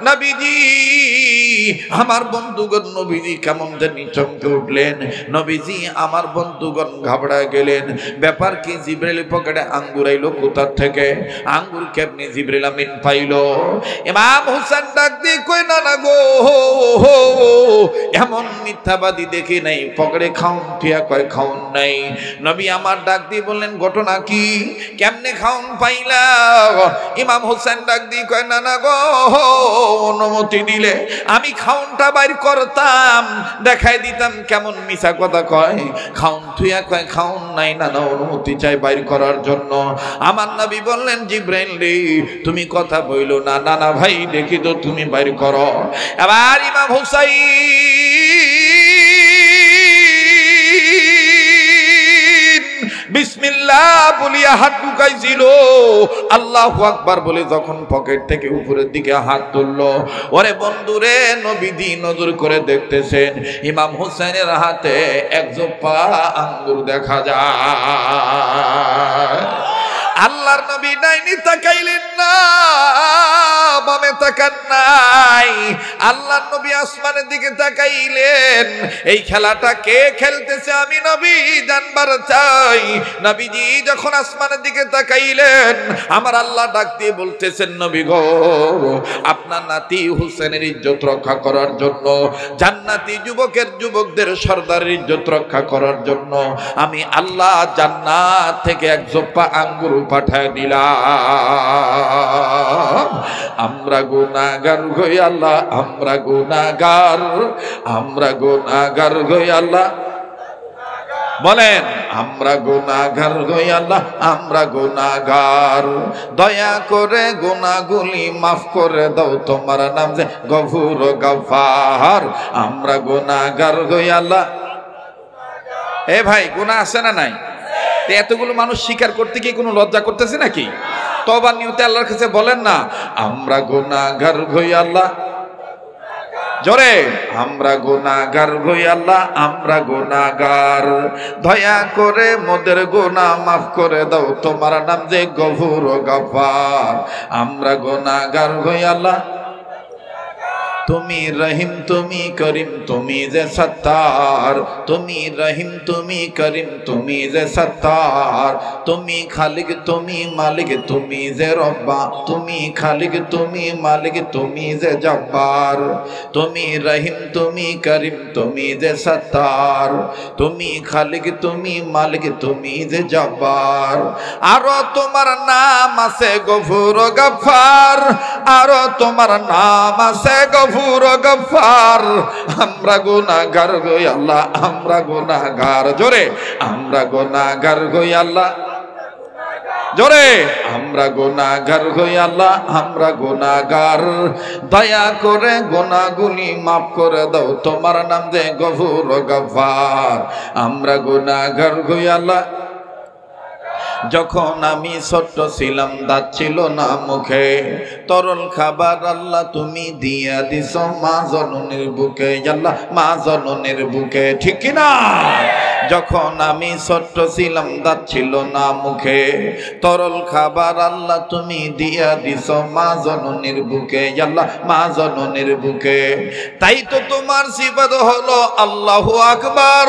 নবীজি আমার বন্ধুগণ নবীজি কেমন জানি চমকে উঠলেন। নবীজি আমার বন্ধুগণ ঘাবড়া গেলেন। ব্যাপার কি? জিবরাইল পকেটে আঙ্গুর আইলো কোথা থেকে? আঙ্গুর কেমনি জিবরাইল আমিন পাইলো? ইমাম হোসেন ডাক দিয়ে কই না না গো, এমন মিথ্যাবাদী দেখি নাই, পকেটে খাউন ঠিয়া কয় খাউন নাই। নবী আমার ডাক দিয়ে বললেন ঘটনা কি, কেমনে খাউন পাইলা? ইমাম হোসেন ডাক দিয়ে কয় না না গো, অনুমতি দিলে আমি খাউনটা বাইর করতাম, দেখাই দিতাম কেমন মিছা কথা কয়। খাউন থুয়া কয় খাউন নাই, না না অনুমতি চাই বাইর করার জন্য। আমার নবী বললেন জিবরাইল রে তুমি কথা বইলো না, না না ভাই দেখি তো তুমি বাইর করো। এবার ইমাম হুসাইন বিসমিল্লাহ বলিয়া হাত ঢুকাইছিল, আল্লাহু আকবার বলে যখন পকেট থেকে উপরের দিকে হাত তুললো, ওরে বন্ধুরে নবীজি নজর করে দেখতেছেন ইমাম হোসেনের হাতে এক জোপা আঙ্গুর দেখা যায়। আল্লাহর নবী ডাইনি তাকাইলেন না, বামে তাকান নাই, আল্লাহর নবী আসমানের দিকে তাকাইলেন। এই খেলাটা কে খেলতেছে আমি নবী জানবার চাই। নবীজি যখন আসমানের দিকে তাকাইলেন, আমার আল্লাহ ডাক দিয়ে বলতেছেন নবী গো, আপনার নাতি হোসেনের ইজ্জত রক্ষা করার জন্য, জান্নাতি যুবকদের সর্দারের ইজ্জত রক্ষা করার জন্য আমি আল্লাহ জান্নাত থেকে এক জোপা আঙ্গুর পাঠায় দিলাম। আমরা গুনাহগার গো আল্লাহ, আমরা গুনাহগার, আমরা গুনাহগার গো আল্লাহ। বলেন আমরা গুনাহগার গো আল্লাহ, আমরা গুনাহগার, দয়া করে গুনাহগুলি মাফ করে দাও, তোমার নাম যে গফুর গফার। আমরা গুনাহগার গো আল্লাহ। এ ভাই গুনাহ আছে না নাই? এতগুলো মানুষ স্বীকার করতে গিয়ে কোনো লজ্জা করতেছে নাকি? তওবার নিয়তে আল্লাহর কাছে বলেন না আমরা গুনাহগার গো আল্লাহ, জোরে আমরা গুনাহগার গো আল্লাহ, আমরা গুনাহগার, দয়া করে মোদের গুনাহ মাফ করে দাও, তোমার নাম যে গফুর গফার। আমরা গুনাহগার গো আল্লাহ, তুমি রহিম তুমি করিম তুমি যে সত্তার, তুমি রহিম তুমি করিম তুমি যে সত্তার, তুমি খালিক তুমি মালিক তুমি যে রব্বা, তুমি খালিক তুমি মালিক তুমি যে জব্বার, তুমি রহিম তুমি করিম তুমি যে সত্তার, তুমি খালিক তুমি মালিক তুমি যে জব্বার। আরো তোমার নাম আছে গফুর গফার, আরো তোমার নাম আছে গফুর গফার। আমরা গুনাহগার গো আল্লাহ, আমরা গুনাহগার, জোরে আমরা গুনাহগার গো আল্লাহ, জোরে আমরা গুনাহগার গো আল্লাহ, আমরা গুনাহগার, দয়া করে গুনাহগুলি মাফ করে দাও, তোমার নাম যে গফুর গফার। আমরা গুনাহগার গো আল্লাহ। যখন আমি ছোট্ট ছিলাম দাঁত ছিল না মুখে, তরল খাবার আল্লাহ তুমি দিয়া দিছ মা জননীর বুকে, আল্লাহ মা জননীর বুকে, ঠিক কিনা? যখন আমি ছোট্ট ছিলাম দাঁত ছিল না মুখে, তরল খাবার আল্লাহ তুমি দিয়া দিছ মা জননীর বুকে, আল্লাহ মা জননীর বুকে। তাই তো তোমার সিফাত হলো আল্লাহু আকবার,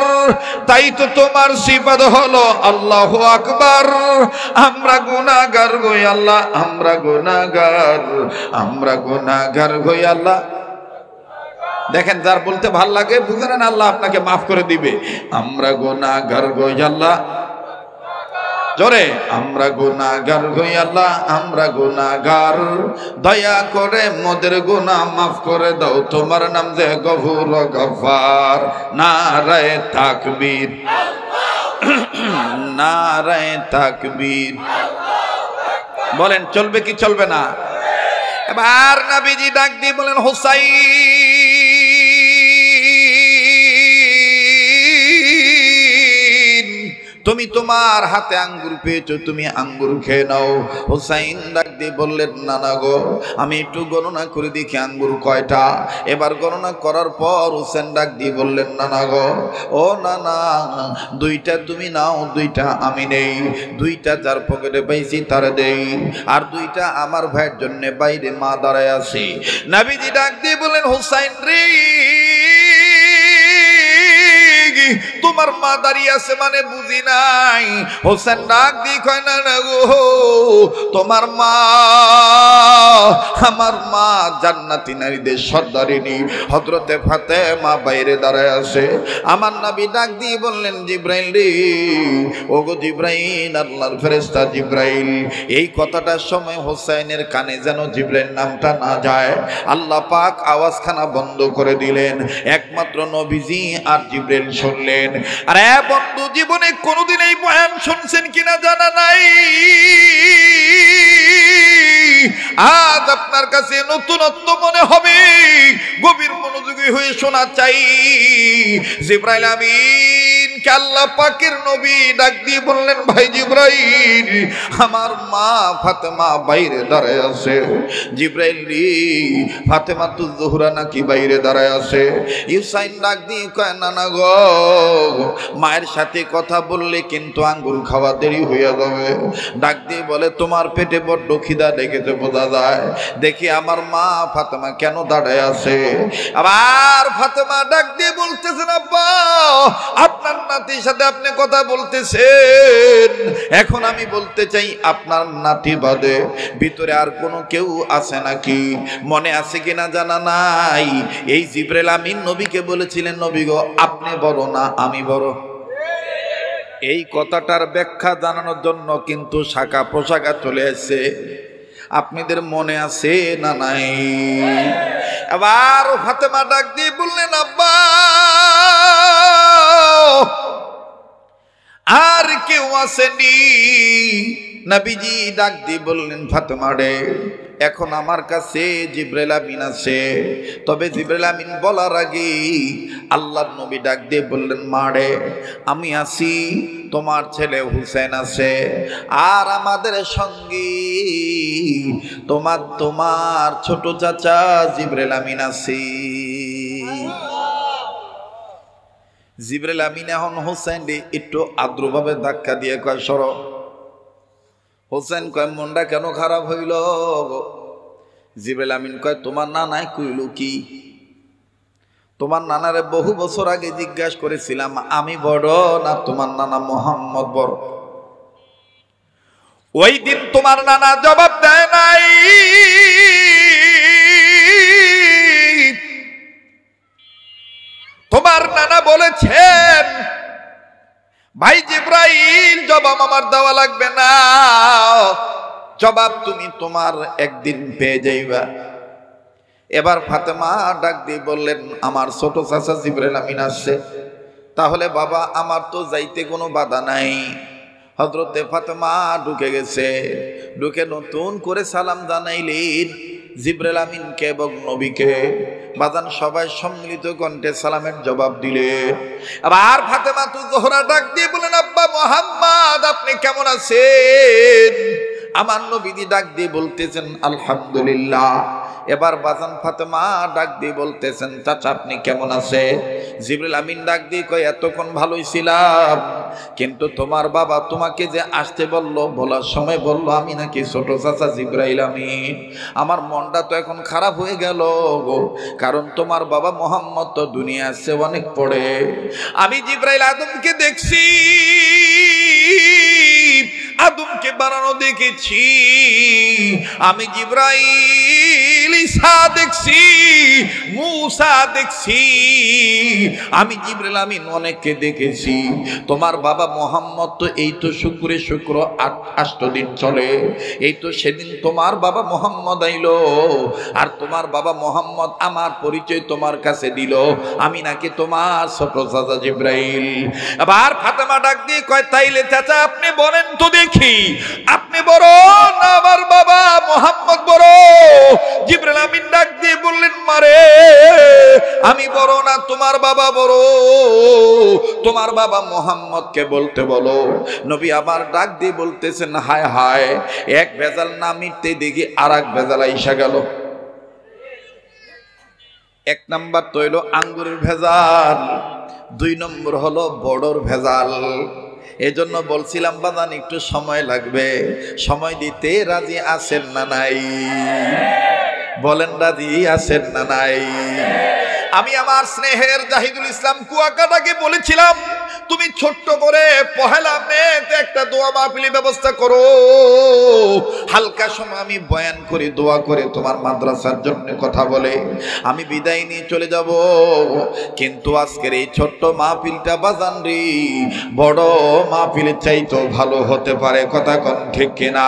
তাই তো তোমার সিফাত হলো আল্লাহু আকবার। আমরা গুনাহগার গো আল্লাহ, আমরা গুনাহগার, আমরা গুনাহগার গো আল্লাহ। দেখেন যার বলতে ভাল লাগে বুঝলেন আল্লাহ আপনাকে মাফ করে দিবে। আমরা গুনাহগার গো আল্লাহ, জোরে আমরা গুনাহগার গো আল্লাহ, আমরা গুনাহগার, দয়া করে মোদের গুনাহ মাফ করে দাও, তোমার নাম যে গফুর গফার। নারায়ে তাকবীর, নারায়ে তাকবীর। বলেন চলবে কি চলবে না? এবার নবীজি ডাক দিয়ে বলেন হুসাইন তুমি তোমার হাতে আঙ্গুর পেয়েছো, তুমি আঙ্গুর খেয়ে নাও। হুসাইন ডাক দিয়ে বললেন নানা গো আমি একটু গণনা করে দেখি আঙ্গুর কয়টা। এবার গণনা করার পর হুসেন ডাক দিয়ে বললেন নানা গো, ও নানা দুইটা তুমি নাও, দুইটা আমি নেই, দুইটা যার পকেটে পাইছি তার দেই, আর দুইটা আমার ভাইয়ের জন্য বাইরে মা দাঁড়ায় আছে। নবীজি ডাক দিয়ে বললেন হুসাইন রে তোমার মা দাঁড়িয়ে আছে মানে বুঝি নাই। হোসেন ডাক দিয়ে কয় না না গো তোমার মা, আমার মা জান্নাতি নারীদের সর্দারিনী হযরতে ফাতেমা বাইরে দাঁড়ায় আছে। আমার নবী ডাক দিয়ে বললেন জিব্রাইল রে, ওগো জিব্রাইল আল্লাহর ফেরেশতা জিব্রাইল। এই কথাটার সময় হোসেনের কানে যেন জিব্রাইল নামটা না যায়, আল্লাহ পাক আওয়াজখানা বন্ধ করে দিলেন। একমাত্র নবীজি আর জিব্রাইল শুনলেন। আরে বন্ধু জীবনে কোনোদিন এই বয়ান শুনছেন কিনা জানা নাই, আজ আপনার কাছে নতুনত্ব মনে হবে, গভীর মনোযোগী হয়ে শোনা চাই। জিব্রাইল আমিন কে আল্লাহ পাকের নবী ডাক দিয়ে বললেন ভাই জিব্রাইল আমার মা ফাতেমা বাইরে দাঁড়ায় আছে। জিব্রাইল রে ফাতেমা তু জোহরা নাকি বাইরে দাঁড়ায় আছে। হুসাইন ডাক দিয়ে কয় নানা গো মায়ের সাথে কথা বললে কিন্তু আঙ্গুর খাওয়া দেরি হয়ে যাবে। ডাক দিয়ে বলে তোমার পেটে বড্ড খিদা ডেকেছে বোঝা যায়, দেখি আমার মা ফাতেমা কেন দাঁড়ায় আছে। আবার ফাতেমা ডাক দিয়ে বলতেছেন আব্বা আপনার নাতির সাথে আপনি কথা বলতেছেন, এখন আমি বলতে চাই আপনার নাতি বাদে ভিতরে আর কোনো কেউ আছে নাকি, মনে আছে কিনা জানা নাই। এই জিবরাইল আমিন নবীকে বলেছিলেন নবী গো আপনি বড় না আমি বড়। এই কথাটার ব্যাখ্যা জানানোর জন্য কিন্তু শাখা প্রশাখা চলে এসেছে, আপনাদের মনে আছে না নাই। আবার ফাতেমা ডাক দিয়ে বললেন আব্বা আর কেউ আসেনি। নবীজি ডাক দিয়ে বললেন ফাতেমা রে এখন আমার কাছে জিবরাইল আমিন আছে, তবে জিবরাইল আমিন বলার আগে আল্লাহর নবী ডাক দিয়ে বললেন মা রে আমি আছি, তোমার ছেলে হুসেন আছে, আর আমাদের সঙ্গে তোমার ছোট চাচা জিবরাইল আমিন আছে। জিবরাইল আমিন এখন হোসেন একটু আদ্রভাবে ধাক্কা দিয়ে কয় সর। হোসেন কয় মনটা কেন খারাপ হইল? জিবরাইল আমিন কয় তোমার নানাই কইল কি? তোমার নানারে বহু বছর আগে জিজ্ঞাসা করেছিলাম আমি বড় না তোমার নানা মোহাম্মদ বড়, ওই দিন তোমার নানা জবাব দেয় নাই। তোমার নানা বলেছেন ভাই জিব্রাইল জবাব আমার দেওয়া লাগবে না, জবাব তুমি তোমার একদিন পেয়ে যাইবা। এবার ফাতেমা ডাক দিয়ে বললেন আমার ছোট চাচা জিবরাইল আমিন আসছে, তাহলে বাবা আমার তো যাইতে কোনো বাধা নাই। হযরতে ফাতেমা ঢুকে গেছে, ঢুকে নতুন করে সালাম জানাইলেন জিবরাইল আমিনকে এবং নবীকে। বাজান সবাই সম্মিলিত কণ্ঠে সালামের জবাব দিলে। আবার ফাতেমা তু জোহরা ডাক দিয়ে বলেন আব্বা মুহাম্মদ আপনি কেমন আছেন? আমার নবীজি ডাক দিয়ে বলতেছেন আলহামদুলিল্লাহ। এবার বাজান ফাতেমা ডাক দিয়ে বলতেছেন চাচা আপনি কেমন আছে? জিবরাইল আমিন ডাক দিয়ে কয় এতক্ষণ ভালোই ছিলাম, কিন্তু তোমার বাবা তোমাকে যে আসতে বললো, বলার সময় বললো আমি নাকি ছোট চাচা জিবরাইল আমিন, আমার মনটা তো এখন খারাপ হয়ে গেল গো, কারণ তোমার বাবা মোহাম্মদ তো দুনিয়া আসছে অনেক পড়ে। আমি জিবরাইল আদমকে দেখছি, আদমকে বানানো দেখেছি, আমি জিবরাইল ঈসা দেখছি, মুসা দেখছি, আমি জিবরাইল আমিন অনেককে দেখেছি। তোমার বাবা মোহাম্মদ তো এই তো শুক্রে শুক্র 8 দিন চলে, এই তো সেদিন তোমার বাবা মোহাম্মদ আইলো, আর তোমার বাবা মোহাম্মদ আমার পরিচয় তোমার কাছে দিল, আমি নাকি তোমার ছোট চাচা জিবরাইল। আবার ফাতেমা ডাক দিয়ে কয় তাইলে চাচা আপনি বলেন তো দেখি, আপনি আপনি বড় না আমার বাবা মুহাম্মদ বড়? জিবরাইল আমিন ডাক দিয়ে বললেন, মারে আমি বড় না, তোমার বাবা বড়। তোমার বাবা মুহাম্মদকে বলতে বলো। নবী আবার ডাক দিয়ে বলতেছেন, হায় হায়, এক ভেজাল না মিটতে দেখি আর এক ভেজাল আইসা গেল। এক নাম্বার তো হইল আঙ্গুরের ভেজাল, 2 নম্বর হলো বড়র ভেজাল। এজন্য বলছিলাম বাজান একটু সময় লাগবে, সময় দিতে রাজি আছেন না নাই? বলেন রাজি আছেন না নাই? আমি আমার স্নেহের জাহিদুল ইসলাম কুয়াকাটাকে বলেছিলাম, তুমি ছোট্ট করে পহেলা মেতে একটা দোয়া মাহফিলের ব্যবস্থা করো, হালকা সময় আমি বয়ান করি, দোয়া করে তোমার মাদ্রাসার জন্য কথা বলে আমি বিদায় নিয়ে চলে যাব। কিন্তু আজকের এই ছোট্ট মাহফিলটা বাজান রে, বড় মাহফিলের চাইতো ভালো হতে পারে। কথা কোন ঠিক কিনা?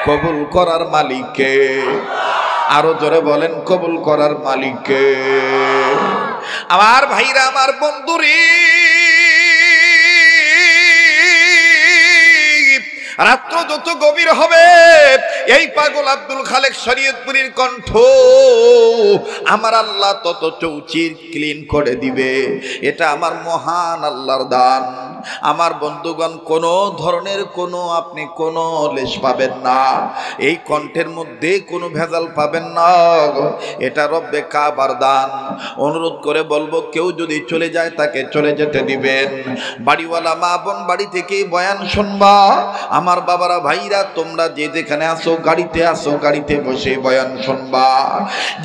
কবুল করার মালিককে আরো জোরে বলেন, কবুল করার মালিককে। আমার ভাইরা, আমার বন্ধুরে, রাত্র যত গভীর হবে এই পাগল আব্দুল খালেক শরীয়তপুরীর কণ্ঠ আমার আল্লাহ তত চৌচির ক্লিন করে দিবে। এটা আমার মহান আল্লাহর দান। আমার বন্ধুগণ, কোনো ধরনের আপনি কোনো লেশ পাবেন না, এই কণ্ঠের মধ্যে কোনো ভেজাল পাবেন না। এটা রব্বে কাবার দান। অনুরোধ করে বলবো, কেউ যদি চলে যায় তাকে চলে যেতে দিবেন। বাড়িওয়ালা মা বোন বাড়ি থেকেই বয়ান শুনবা। আমার বাবারা, ভাইরা, তোমরা যে যেখানে আসো, গাড়িতে আসো, গাড়িতে বসে বয়ান শুনবা।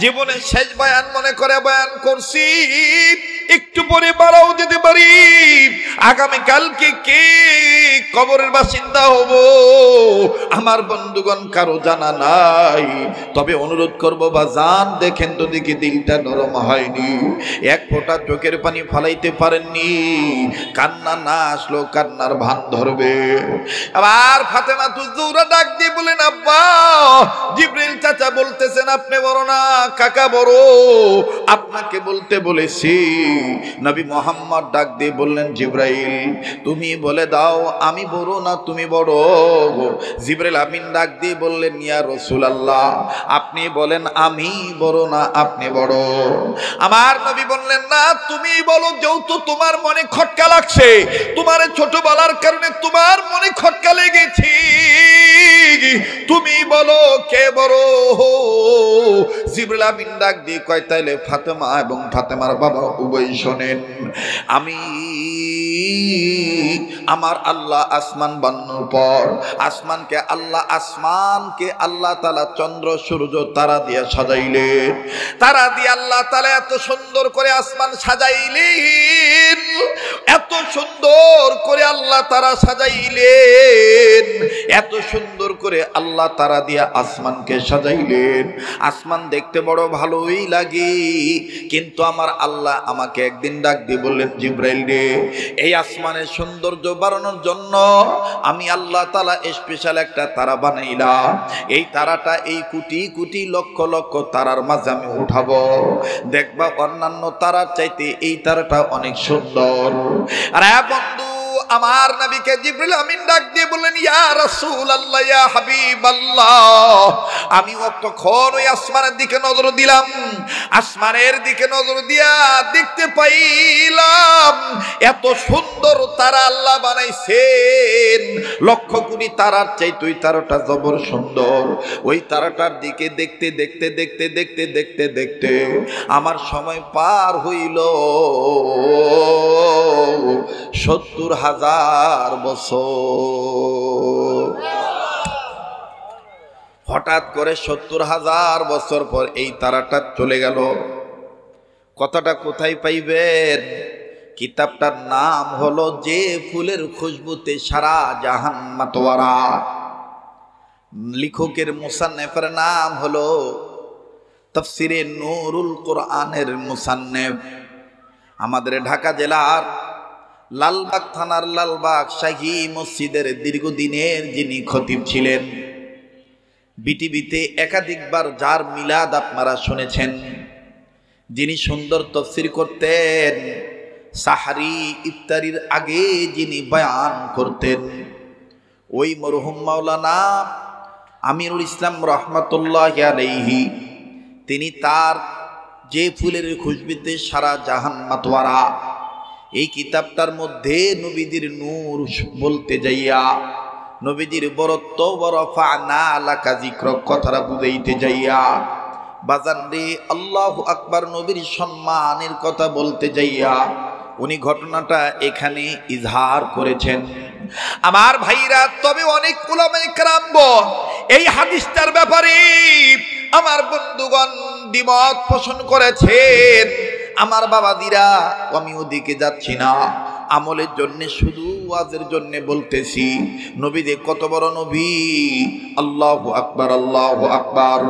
জীবনের শেষ বয়ান মনে করে বয়ান করছি, একটু পরে বাড়াও যেতে পারি। আগামীকালকে কে কবরের বাসিন্দা হব আমার বন্ধুগণ কারো জানা নাই। তবে অনুরোধ করবো, বা জান দেখেন তো দেখি দিলটা নরম হয়নি, এক ফোঁটা চোখের পানি ফালাইতে পারেননি, কান্না না আসলো কান্নার ভান ধরবে। আবার ফাতেমা তুজুরা ডাক দিয়ে বলেন, আব্বা জিবরিল চাচা বলতেছেন আপনি বড় না, কাকা বড়, আপনাকে বলতে বলেছি। নবী মুহাম্মদ ডাক দিয়ে বললেন, জিবরাইল তুমি বলে দাও আমি বড় না তুমি বড়? জিবরাইল আমিন ডাক দিয়ে বললেন, ইয়া রাসূলুল্লাহ আপনি বলেন আমি বড় না আপনি বড়? আমার নবী বললেন, না তুমি বলো, যেহেতু তোমার মনে খটকা লাগছে, তোমার ছোট বলার কারণে তোমার মনে খটকা লেগেছে, তুমি বলো কে বড়? জিবরাইল আমিন ডাক দিয়ে কয়, তাইলে ফাতেমা এবং ফাতেমার বাবা উভয় শোনেন। আমি আমার আল্লাহ আসমান বানানোর পর আসমানকে আল্লাহ তাআলা চন্দ্র সূর্য তারা দিয়ে সাজাইলেন। তারা দিয়ে আল্লাহ তাআলা এত সুন্দর করে আসমান সাজাইলেন, এত সুন্দর করে আল্লাহ তারা সাজাইলেন, এত সুন্দর করে আল্লাহ তারা দিয়ে আসমানকে সাজাইলেন। আসমান দেখতে বড় ভালোই লাগে, কিন্তু আমার আল্লাহ আমাকে একদিন ডাক দিয়ে বললেন, জিবরাইল রে, এই আসমানের সৌন্দর্য বাড়ানোর জন্য আমি আল্লাহ তাআলা স্পেশাল একটা তারা বানাইলাম। এই তারাটা এই কোটি কোটি লক্ষ লক্ষ তারার মাঝে আমি উঠাবো, দেখবা অন্যান্য তারার চাইতে এই তারাটা অনেক সুন্দর। আর বন্ধু, আমার নবীকে জিবরিল আমিন ডাক দিয়ে বললেন, ইয়া রাসূলুল্লাহ, ইয়া হাবিবাল্লাহ, আমি তখন ওই আসমানের দিকে নজর দিলাম। আসমানের দিকে নজর দিয়া দেখতে পাইলাম এত সুন্দর তারা আল্লাহ বানাইছেন, লক্ষ কোটি তারার চাইতে ওই তারাটা জবর সুন্দর। ওই তারাটার দিকে দেখতে দেখতে দেখতে দেখতে দেখতে দেখতে আমার সময় পার হইল ৭০,০০০ বছর। হঠাৎ করে ৭০,০০০ বছর পর এই তারাটা চলে গেল। কথাটা কোথায় পাইবেন? কিতাবটার নাম হলো যে ফুলের খুশবুতে সারা জাহান মাতোয়ারা। লেখকের মুসান্নেফের নাম হলো তাফসিরে নূরুল কোরআনের মুসান্নেফ। আমাদের ঢাকা জেলার লালবাগ থানার লালবাগ শাহী মসজিদের দীর্ঘদিনের যিনি খতিব ছিলেন, বিটিভিতে একাধিকবার যার মিলাদ আপনারা শুনেছেন, যিনি সুন্দর তাফসীর করতেন, সাহারি ইফতারির আগে যিনি বয়ান করতেন, ওই মরহুম মাওলানা আমিরুল ইসলাম রহমাতুল্লাহি আলাইহি তিনি তার যে ফুলের খুশবিতে সারা জাহান মাতোয়ারা এই কিতাবটার মধ্যে নবীদের নূর বলতে যাইয়া নবীদের বরত্ব ওয়ারাফা'না আলাকা যিকরক কথাটা বুঝাইতে যাইয়া বাজান রে আল্লাহু আকবার নবীর সম্মানের কথা বলতে যাইয়া উনি ঘটনাটা এখানে ইজহার করেছেন। আমার ভাইরা, তবে অনেক উলামায়ে কেরামগণ এই হাদিসটার ব্যাপারে আমার বন্ধুগণ দ্বিমত পোষণ করেছেন। আমার বাবাদিরা, আমি ওদিকে যাচ্ছি না, আমলের জন্য শুধু ওয়াজের জন্য বলতেছি। নবী যে কত বড় নবী! আল্লাহু আকবার, আল্লাহু আকবার।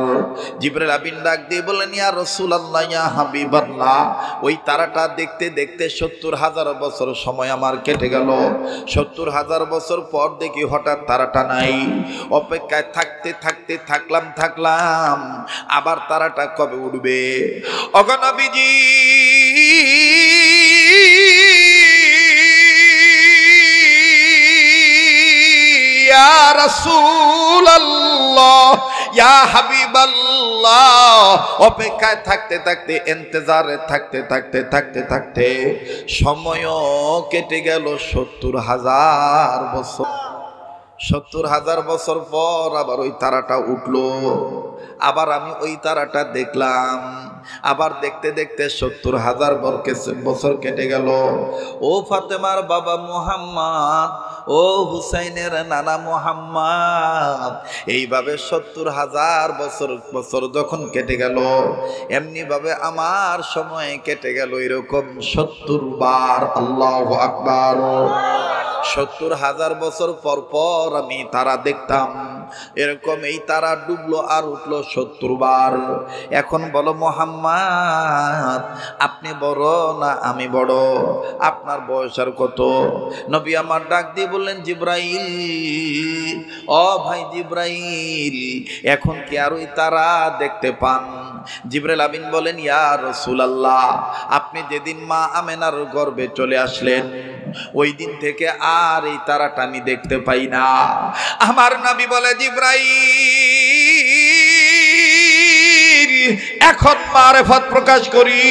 জিবরাইল আমিন ডাক দিয়ে বললেন, ইয়া রাসূলুল্লাহ, ইয়া হাবিবাল্লাহ, ওই তারাটা দেখতে দেখতে ৭০,০০০ বছর সময় আমার কেটে গেল। ৭০,০০০ বছর পর দেখি হঠাৎ তারাটা নাই। অপেক্ষায় থাকতে থাকতে থাকলাম আবার তারাটা কবে উঠবে? ওগো নবীজি, ইয়া রাসূলুল্লাহ, ইয়া হাবিবাল্লাহ, অপেক্ষায় থাকতে থাকতে ইন্তজারে থাকতে সময়ও কেটে গেল ৭০,০০০ বছর। ৭০,০০০ বছর পর আবার ওই তারাটা উঠলো। আবার আমি ওই তারাটা দেখলাম। আবার দেখতে দেখতে ৭০,০০০ বছর কেটে গেল। ও ফাতেমার বাবা মুহাম্মদ, ও হুসাইনের নানা মুহাম্মদ, এইভাবে ৭০,০০০ বছর যখন কেটে গেল, এমনি ভাবে আমার সময় কেটে গেল এরকম ৭০ বার। আল্লাহু আকবার। ৭০,০০০ বছর পর পর আমি তারা দেখতাম। এরকম এই তারা ডুবলো আর উঠলো ৭০ বার। এখন বলো মুহাম্মদ, আপনি বড় না আমি বড়? আপনার বয়স আর কত? নবী আমার ডাক দিয়ে বললেন, জিব্রাইল, ও ভাই জিব্রাইল, এখন কি আর ওই তারা দেখতে পান? জিবরাইল আমিন বলেন, ইয়া রাসূলুল্লাহ, আপনি যেদিন মা আমেনার গর্ভে চলে আসলেন ওই দিন থেকে আর এই তারাটা আমি দেখতে পাই না। আমার নবী বলে, জিবরাইল, এখন মারিফত প্রকাশ করি।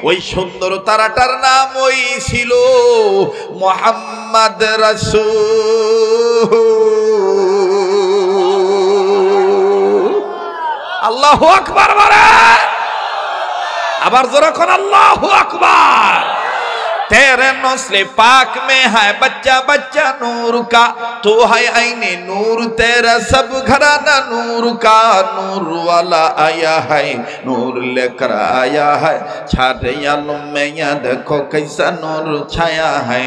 ওই সুন্দর তারাটার নাম ওই ছিল মুহাম্মদ রাসূল। আল্লাহু আকবার বলে, আবার জোরে কোন আল্লাহু আকবার। तेरे नस्ले पाक में है बच्चा बच्चा नूर का, तू है आईने नूर, तेरा सब घराना नूर का। नूर वाला आया है, नूर लेकर आया है, छारे आलम में यहाँ देखो कैसा नूर छाया है।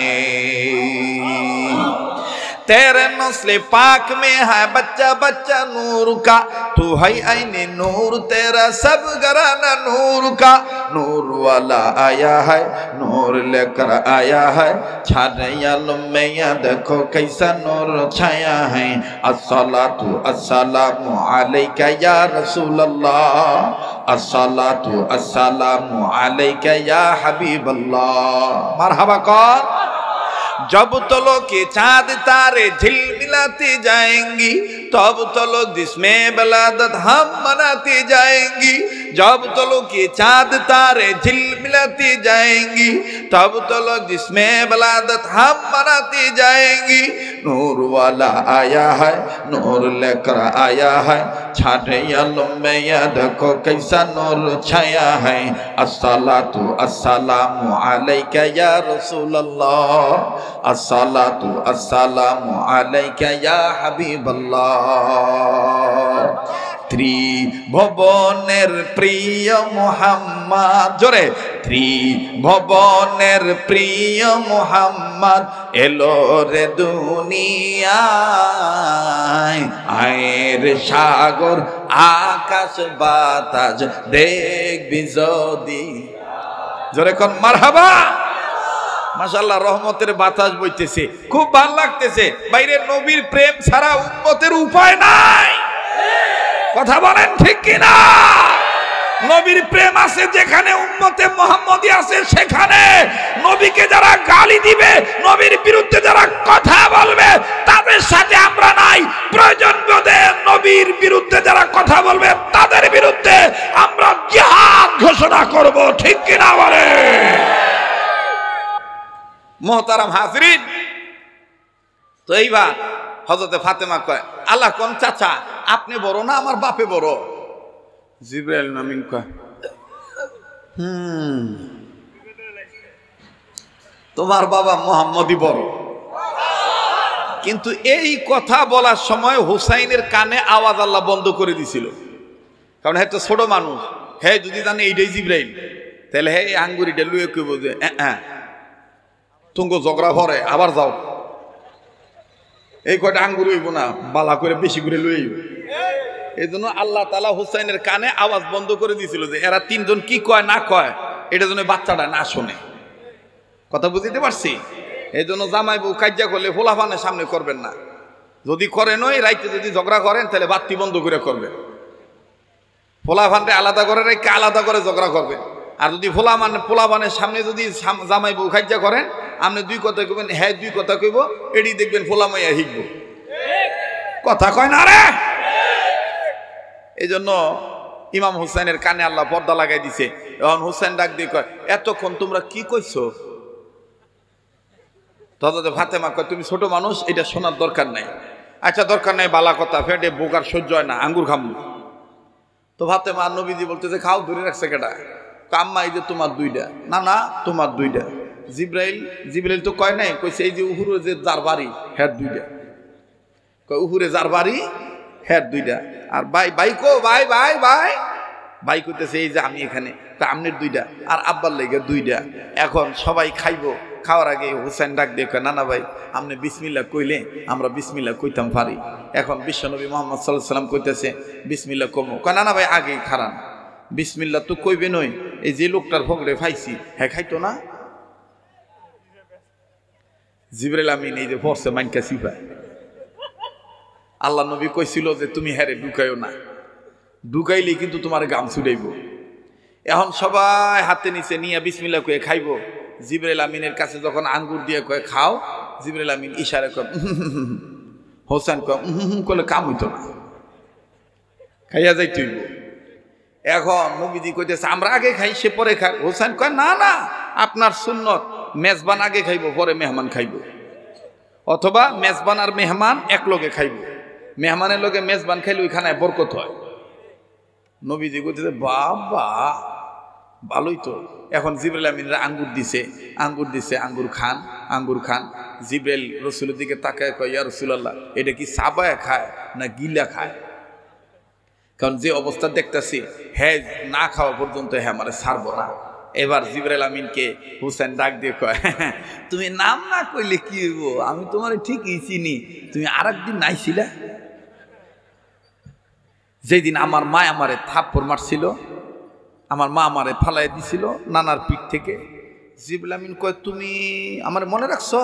तेरे नस्ले पाक में है बच्चा बच्चा नूर का, तू है आईने नूर, तेरा सब घराना नूर का। नूर वाला आया है, नूर लेकर आया है, छाने आलम में यहाँ देखो कैसा नूर छाया है। अस्सलातु अस्सलामु अलैका या रसूलल्लाह, अस्सलातु अस्सलामु अलैका या हबीबल्लाह। मरहबा कौन? जब तो लोग के चाँद तारे झिलमिलाती जाएंगी, तब तो लोग जिसमें बलादत हम मनाती जाएंगी। जब तो लोग के चाँद तारे झिलमिलाती जाएंगी, तब तो लोग जिसमें बलादत हम मनाती जाएंगी। नूर वाला आया है, नूर लेकर आया है, छाटे आलम में यहाँ देखो कैसा नूर छाया है। अस्सलातु अस्सलामु अलैका या रसूलल्लाह, अस्सलातु अस्सलामु अलैका या हबीबल्लाह। ত্রিভুবনের প্রিয় মুহাম্মদ, জোরে, ত্রিভুবনের প্রিয় মুহাম্মদ এলো রে দুনিয়ায়। আয়ের সাগর আকাশ বাতাস দেখবি যদি, জোরে কোন মারহাবা। মাশাআল্লাহ, রহমতের বাতাস বইতেছে, খুব ভালো লাগতেছে। বাইরে নবীর প্রেম ছাড়া উম্মতের উপায় নাই। কথা বলেন ঠিক কিনা? নবীর প্রেম আছে যেখানে, উম্মতে মুহাম্মদী আছে সেখানে। নবীকে যারা গালি দিবে, নবীর বিরুদ্ধে যারা কথা বলবে, তাদের সাথে কথা বলবে তাদের বিরুদ্ধে আমরা জিহাদ ঘোষণা করব, ঠিক কিনা বলে? মোহতারাম হাজরিন, তো এইবার হযরতে ফাতেমা কয়, আল্লাহ কোন চাচা আপনি বড় না আমার বাপে বড়? জিবরাইল আমিন কয়, তোমার বাবা মুহাম্মদই বড়। কিন্তু এই কথা বলার সময় হুসাইনের কানে আওয়াজ আল্লাহ বন্ধ করে দিছিল, কারণ হ্যাঁ তো ছোট মানুষ, হ্যাঁ যদি জানে এইটাই জিবরাইল তাহলে হ্যাঁ আঙ্গুরিটা লুয়ে কইব যে তুঙ্গ ঝগড়া ভরে আবার যাও, এই কয়টা আঙ্গুর হইব না, বালা করে বেশি করে লুয়ে। এই জন্য আল্লাহ তাআলা হুসাইনের কানে আওয়াজ বন্ধ করে দিয়েছিল যে এরা তিনজন কি কয় না কয় এটা যেন বাচ্চাটা না শোনে। কথা বুঝতে পারছি? এই জন্য জামাই বউ কাজ্জা করলে ফোলাফানের সামনে করবেন না, যদি করেন ওই রাইতে যদি ঝগড়া করেন তাহলে বাতি বন্ধ করে করবেন। ফোলাফানটা আলাদা করে রেখে আলাদা করে ঝগড়া করবেন। আর যদি ফোলাফানের সামনে যদি জামাই বউ কাজ্জা করেন, আপনি দুই কথা কইবেন, হ্যাঁ দুই কথা কইব, এটি দেখবেন ফোলামাইয়া হিকব। কথা কয় না রে? এই জন্য ইমাম হুসাইনের কানে আল্লাহ পর্দা লাগাই দিছে। এখন হুসাইন ডাক দিয়ে কয়, এতক্ষণ তোমরা কি কইছো? হযরত ফাতেমা কয়, তুমি ছোট মানুষ, এটা শোনার দরকার নাই। আচ্ছা দরকার নাই, বালা কথা, ফেটে বোকার সহ্য হয় না, আঙ্গুর খামু। তো ফাতেমা নবীজি বলতেছে, খাও, ধরে রাখছে কেটা? আম্মা এই যে তোমার দুইটা। না না তোমার দুইটা। জিবরাইল তো কয় নাই, কইছে এই যে উহুরে যে যার বাড়ি হ্যাঁ দুইটা। কয় উহুরে যার বাড়ি হ্যাঁ দুইটা। আর ভাই কো ভাই ভাই ভাই ভাই কইতেছে এই যে আমি এখানে, আমনের দুইটা আর আব্বার লেগে দুইটা। এখন সবাই খাইবো, খাওয়ার আগে হুসাইন ডাক দিয়ে কয়, নানা ভাই আপনি বিসমিল্লাহ কইলে আমরা বিসমিল্লাহ কইতাম পারি। এখন বিশ্বনবী মুহাম্মদ সাল্লাল্লাহু আলাইহি সাল্লাম কইতেছে বিসমিল্লাহ কমো। কয় নানা ভাই আগে খারান, বিসমিল্লাহ তো কইবে নই, এই যে লোকটার ভোগরে ফাইছি হ্যাঁ খাইতো না। জিবরাইল আমিন এই যে পড়ছে মাইনকা সিফা। আল্লাহ নবী কইছিল যে তুমি হ্যারে ঢুকাইও না, ঢুকাইলে কিন্তু তোমার গাম ছুটাইব। এখন সবাই হাতে নিচে নিয়ে বিসমিল্লাহ কয়ে খাইব। জিবরাইল আমিনের কাছে যখন আঙ্গুর দিয়ে কয়ে খাও, জিবরাইল আমিন ইশারা কয় হোসেন কয় করলে কাম হইতো না, খাইয়া যাইতে হইব। এখন নবীজি কইতেছে আমরা আগে খাই সে পরে খাই। হোসেন কয় না না, আপনার সুন্নত, মেজবান আগে খাইব পরে মেহমান খাইব, অথবা মেজবান আর মেহমান এক লগে খাইব, মেহমানের লগে মেজবান খাইলে ওইখানে বরকত হয়। নবীজি কইতেছে বাবা ভালোই তো। এখন জিবরাইল আমিনরা আঙ্গুর দিছে, আঙ্গুর খান। জিবরাইল রসুলের দিকে তাকায় কয়, ইয়া রাসূলুল্লাহ এটা কি চাবায় খায় না গিলা খায়? কারণ যে অবস্থা দেখতেছি হ্যাঁ না খাওয়া পর্যন্ত হ্যাঁ আমারে ছাড়বো না। এবার জিবরাইল আমিনকে হুসেন ডাক দিয়ে কয়, তুমি নাম না কইলে কি হইব, আমি তোমার ঠিকই চিনি, তুমি আর একদিন নাইছিলা যেদিন আমার মা আমারে থাপ্পড় মারছিল, আমার মা আমারে ফালাই দিছিল নানার পিঠ থেকে। জিবরাইল আমিন কয় তুমি আমার মনে রাখছো?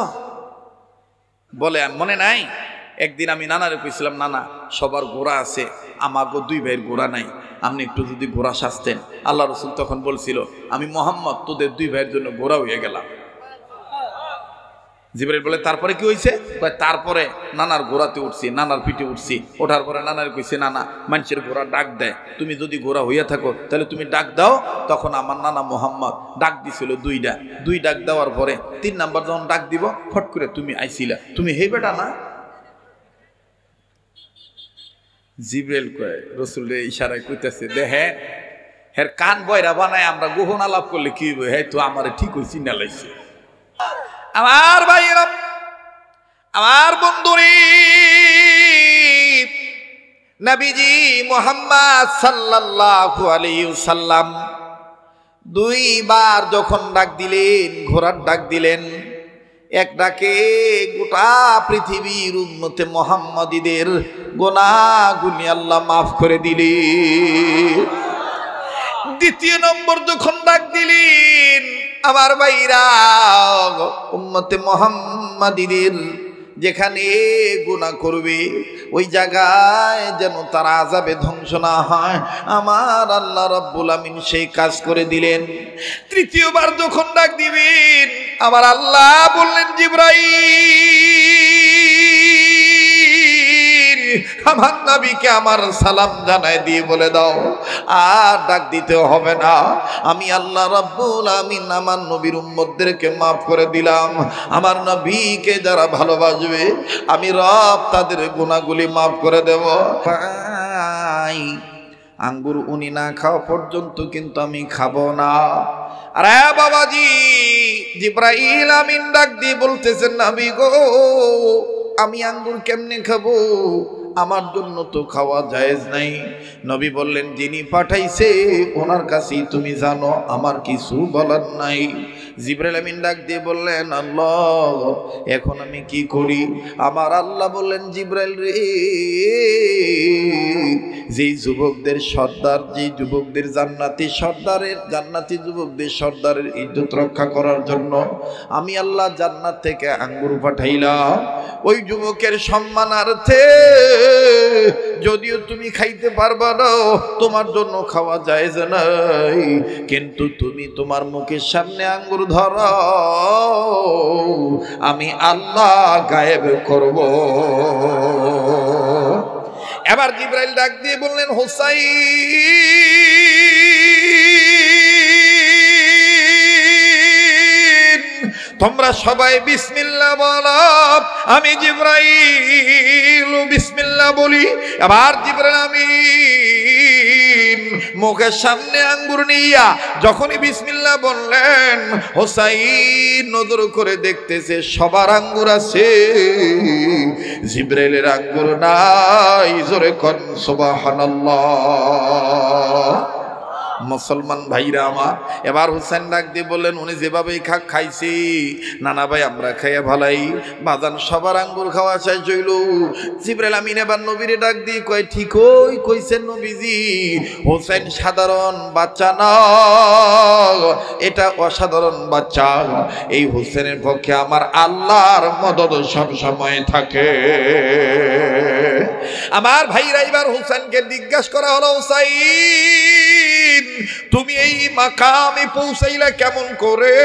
বলে মনে নাই। একদিন আমি নানারে কইছিলাম, নানা সবার ঘোড়া আছে, আমাগো দুই ভাইয়ের ঘোড়া নাই, আপনি একটু যদি ঘোড়া সাজতেন। আল্লাহ রসুল তখন বলছিল, আমি মোহাম্মদ তোদের দুই ভাইয়ের জন্য ঘোড়া হয়ে গেলাম। জিবরাইল বলে তারপরে কি হয়েছে? তারপরে নানার ঘোড়াতে উঠছি, নানার পিঠে উঠছি, ওঠার পরে নানার কইছে, নানা মানুষের ঘোড়া ডাক দেয়, তুমি যদি ঘোড়া হইয়া থাকো তাহলে তুমি ডাক দাও। তখন আমার নানা মোহাম্মদ ডাক দিছিল দুই ডাক দেওয়ার পরে 3 নাম্বার যখন ডাক দিব ফট করে তুমি আইছিলা, তুমি হে বেটা না। জিবরাইল কয় রসুলের ইশারায় কইতেছে দে হ্যাঁ কান বয়রা বানায় আমরা গোহন আলাপ করলে কি হইব, হ্যাঁ তো আমারে ঠিক হইছি না লাইছে। আমার ভাইয়েরা, আমার বন্ধুরে, নবীজি মুহাম্মদ সাল্লাল্লাহু আলাইহি ওয়াসাল্লাম 2 বার যখন ডাক দিলেন, ঘোড়ার ডাক দিলেন, এক ডাকে গোটা পৃথিবীর উম্মতে মুহাম্মাদীদের গুনাহগুলি আল্লাহ মাফ করে দিলেন। দ্বিতীয় নম্বর যখন ডাক দিলেন, আমার ভাইরা উম্মতে মুহাম্মাদীদের যেখানে গুনাহ করবে ওই জায়গায় যেন তারা আযাবে ধ্বংস না হয়, আমার আল্লাহ রাব্বুল আমিন সেই কাজ করে দিলেন। তৃতীয়বার যখন ডাক দিবেন, আমার আল্লাহ বললেন জিবরাইল আমার নবীকে আমার সালাম জানায় দিয়ে বলে দাও, আর ডাক দিতে হবে না। আমি আল্লাহ রাব্বুল আমিন আমার নবীর উম্মতদেরকে মাফ করে দিলাম। আমার নবীকে যারা ভালোবাসবে আমি রব তাদের গুনাহগুলি মাফ করে দেব। ভাই, আঙ্গুর উনি না খাওয়া পর্যন্ত কিন্তু আমি খাবো না। আরে বাবাজি, জিব্রাইল আমিন ডাক দিয়ে বলতেছেন, নবী গো, আমি আঙ্গুর কেমনে খাবো? আমার জন্য তো খাওয়া জায়েজ নাই। নবী বললেন, যিনি পাঠাইছে ওনার কাছেই তুমি জানো, আমার কিছু বলার নাই। জিবরাইল আমিন ডাক দিয়ে বললেন, আল্লাহ, এখন আমি কি করি? আমার আল্লাহ বললেন, জিবরাইল রে, যেই যুবকদের সর্দার, যেই যুবকদের জান্নাতি সর্দারের, জান্নাতি যুবকদের সর্দারের ইজ্জত রক্ষা করার জন্য আমি আল্লাহ জান্নাত থেকে আঙ্গুর পাঠাইলাম। ওই যুবকের সম্মানার্থে যদিও তুমি খাইতে পারবা না, তোমার জন্য খাওয়া জায়েজ নাই, কিন্তু তুমি তোমার মুখের সামনে আঙ্গুর ধরো, আমি আল্লাহ গায়েব করব। এবার জিবরাইল ডাক দিয়ে বললেন, হুসাইন, তোমরা সবাই বিসমিল্লাহ বলো। আমি জিবরাইল বিসমিল্লাহ বলি। আবার জিবরাইল আমিন মুখের সামনে আঙ্গুর নিয়া যখনই বিসমিল্লাহ বললেন, হুসাইন নজর করে দেখতেছে সবার আঙ্গুর আছে, জিবরাইলের আঙ্গুর নাই। জোরে কোন সুবহানাল্লাহ। মুসলমান ভাইরা আমার, এবার হুসেন ডাক দিয়ে বললেন, উনি যেভাবে খাইছি, নানা ভাই আমরা খাইয়া ভালাই, বাজান সবার আঙ্গুর খাওয়া শেষ হইল। জিবরাইল আমিন এবার নবীরে ডাক দিয়ে কয়, ঠিকই কইছেন নবীজি, হুসেন সাধারণ বাচ্চা না, এটা অসাধারণ বাচ্চা। এই হুসেনের পক্ষে আমার আল্লাহর মদদ সব সময় থাকে। আমার ভাইরা, এবার হুসেনকে জিজ্ঞাসা করা হলো, হুসাইন, তুমি এই মাকামে পৌঁছাইলা কেমন করে?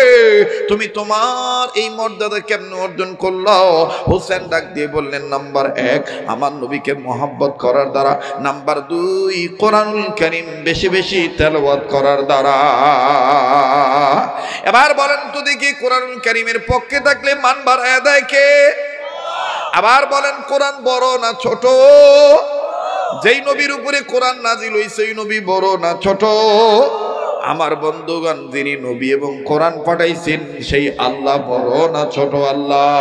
তুমি তোমার এই মর্যাদা কেমন অর্জন করলো? হোসেন ডাক দিয়ে বললেন, নাম্বার 1 আমার নবীকে মহব্বত করার দ্বারা, নাম্বার 2 কোরআনুল কারীম বেশি বেশি তেলাওয়াত করার দ্বারা। এবার বলেন তো দেখি, কোরআনুল কারীমের পক্ষে থাকলে মান বাড়ায় দেয় কে? আবার বলেন, কোরআন বড় না ছোট? যেই নবীর উপরে কোরআন নাজিল হইছে ওই নবী বড় না ছোট? আমার বন্ধুগণ, যিনি নবী এবং কোরআন পাঠাইছেন সেই আল্লাহ বড় না ছোট? আল্লাহ।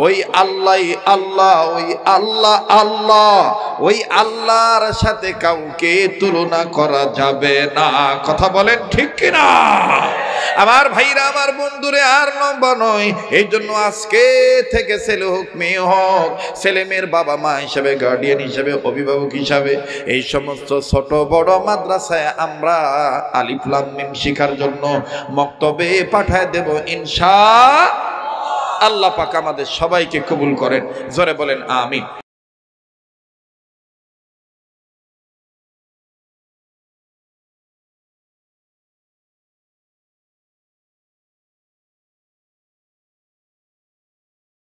ওই আল্লাহ আল্লাহ, ওই আল্লাহ আল্লাহ, ওই আল্লাহর সাথে কাউকে তুলনা করা যাবে না। কথা বলেন ঠিক কিনা? আমার ভাইরা, আমার বন্ধুরে, আর লম্বা নয়। এই জন্য আজকে থেকে ছেলে হোক মেয়ে হোক, ছেলে মেয়ের বাবা মা হিসাবে, গার্ডিয়ান হিসাবে, অভিভাবক হিসাবে এই সমস্ত ছোট বড় মাদ্রাসায় আমরা আলিফ লাম মিম শিখার জন্য মক্তবে পাঠায় দেব ইনশাআল্লাহ। আল্লাহ পাক আমাদের সবাইকে কবুল করেন। জোরে বলেন আমিন।